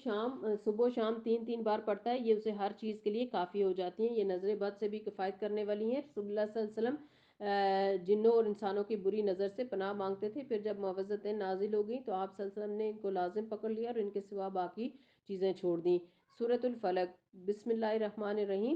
صبح و شام تین تین بار پڑھتا ہے یہ اسے ہر چیز کے لیے کافی ہو جاتی ہیں، یہ نظر بد سے بھی کفایت کرنے والی ہیں۔ رسول اللہ صلی اللہ علیہ وسلم جنوں اور انسانوں کی بری نظر سے پناہ مانگتے تھے، پھر جب معوذتیں نازل ہو گئیں تو آپ صلی اللہ علیہ وسلم نے ان کو لازم پکڑ لیا اور ان کے سوا باقی چیزیں چھوڑ دیں۔ سورۃ الفلق، بسم اللہ الرحمن الرحیم۔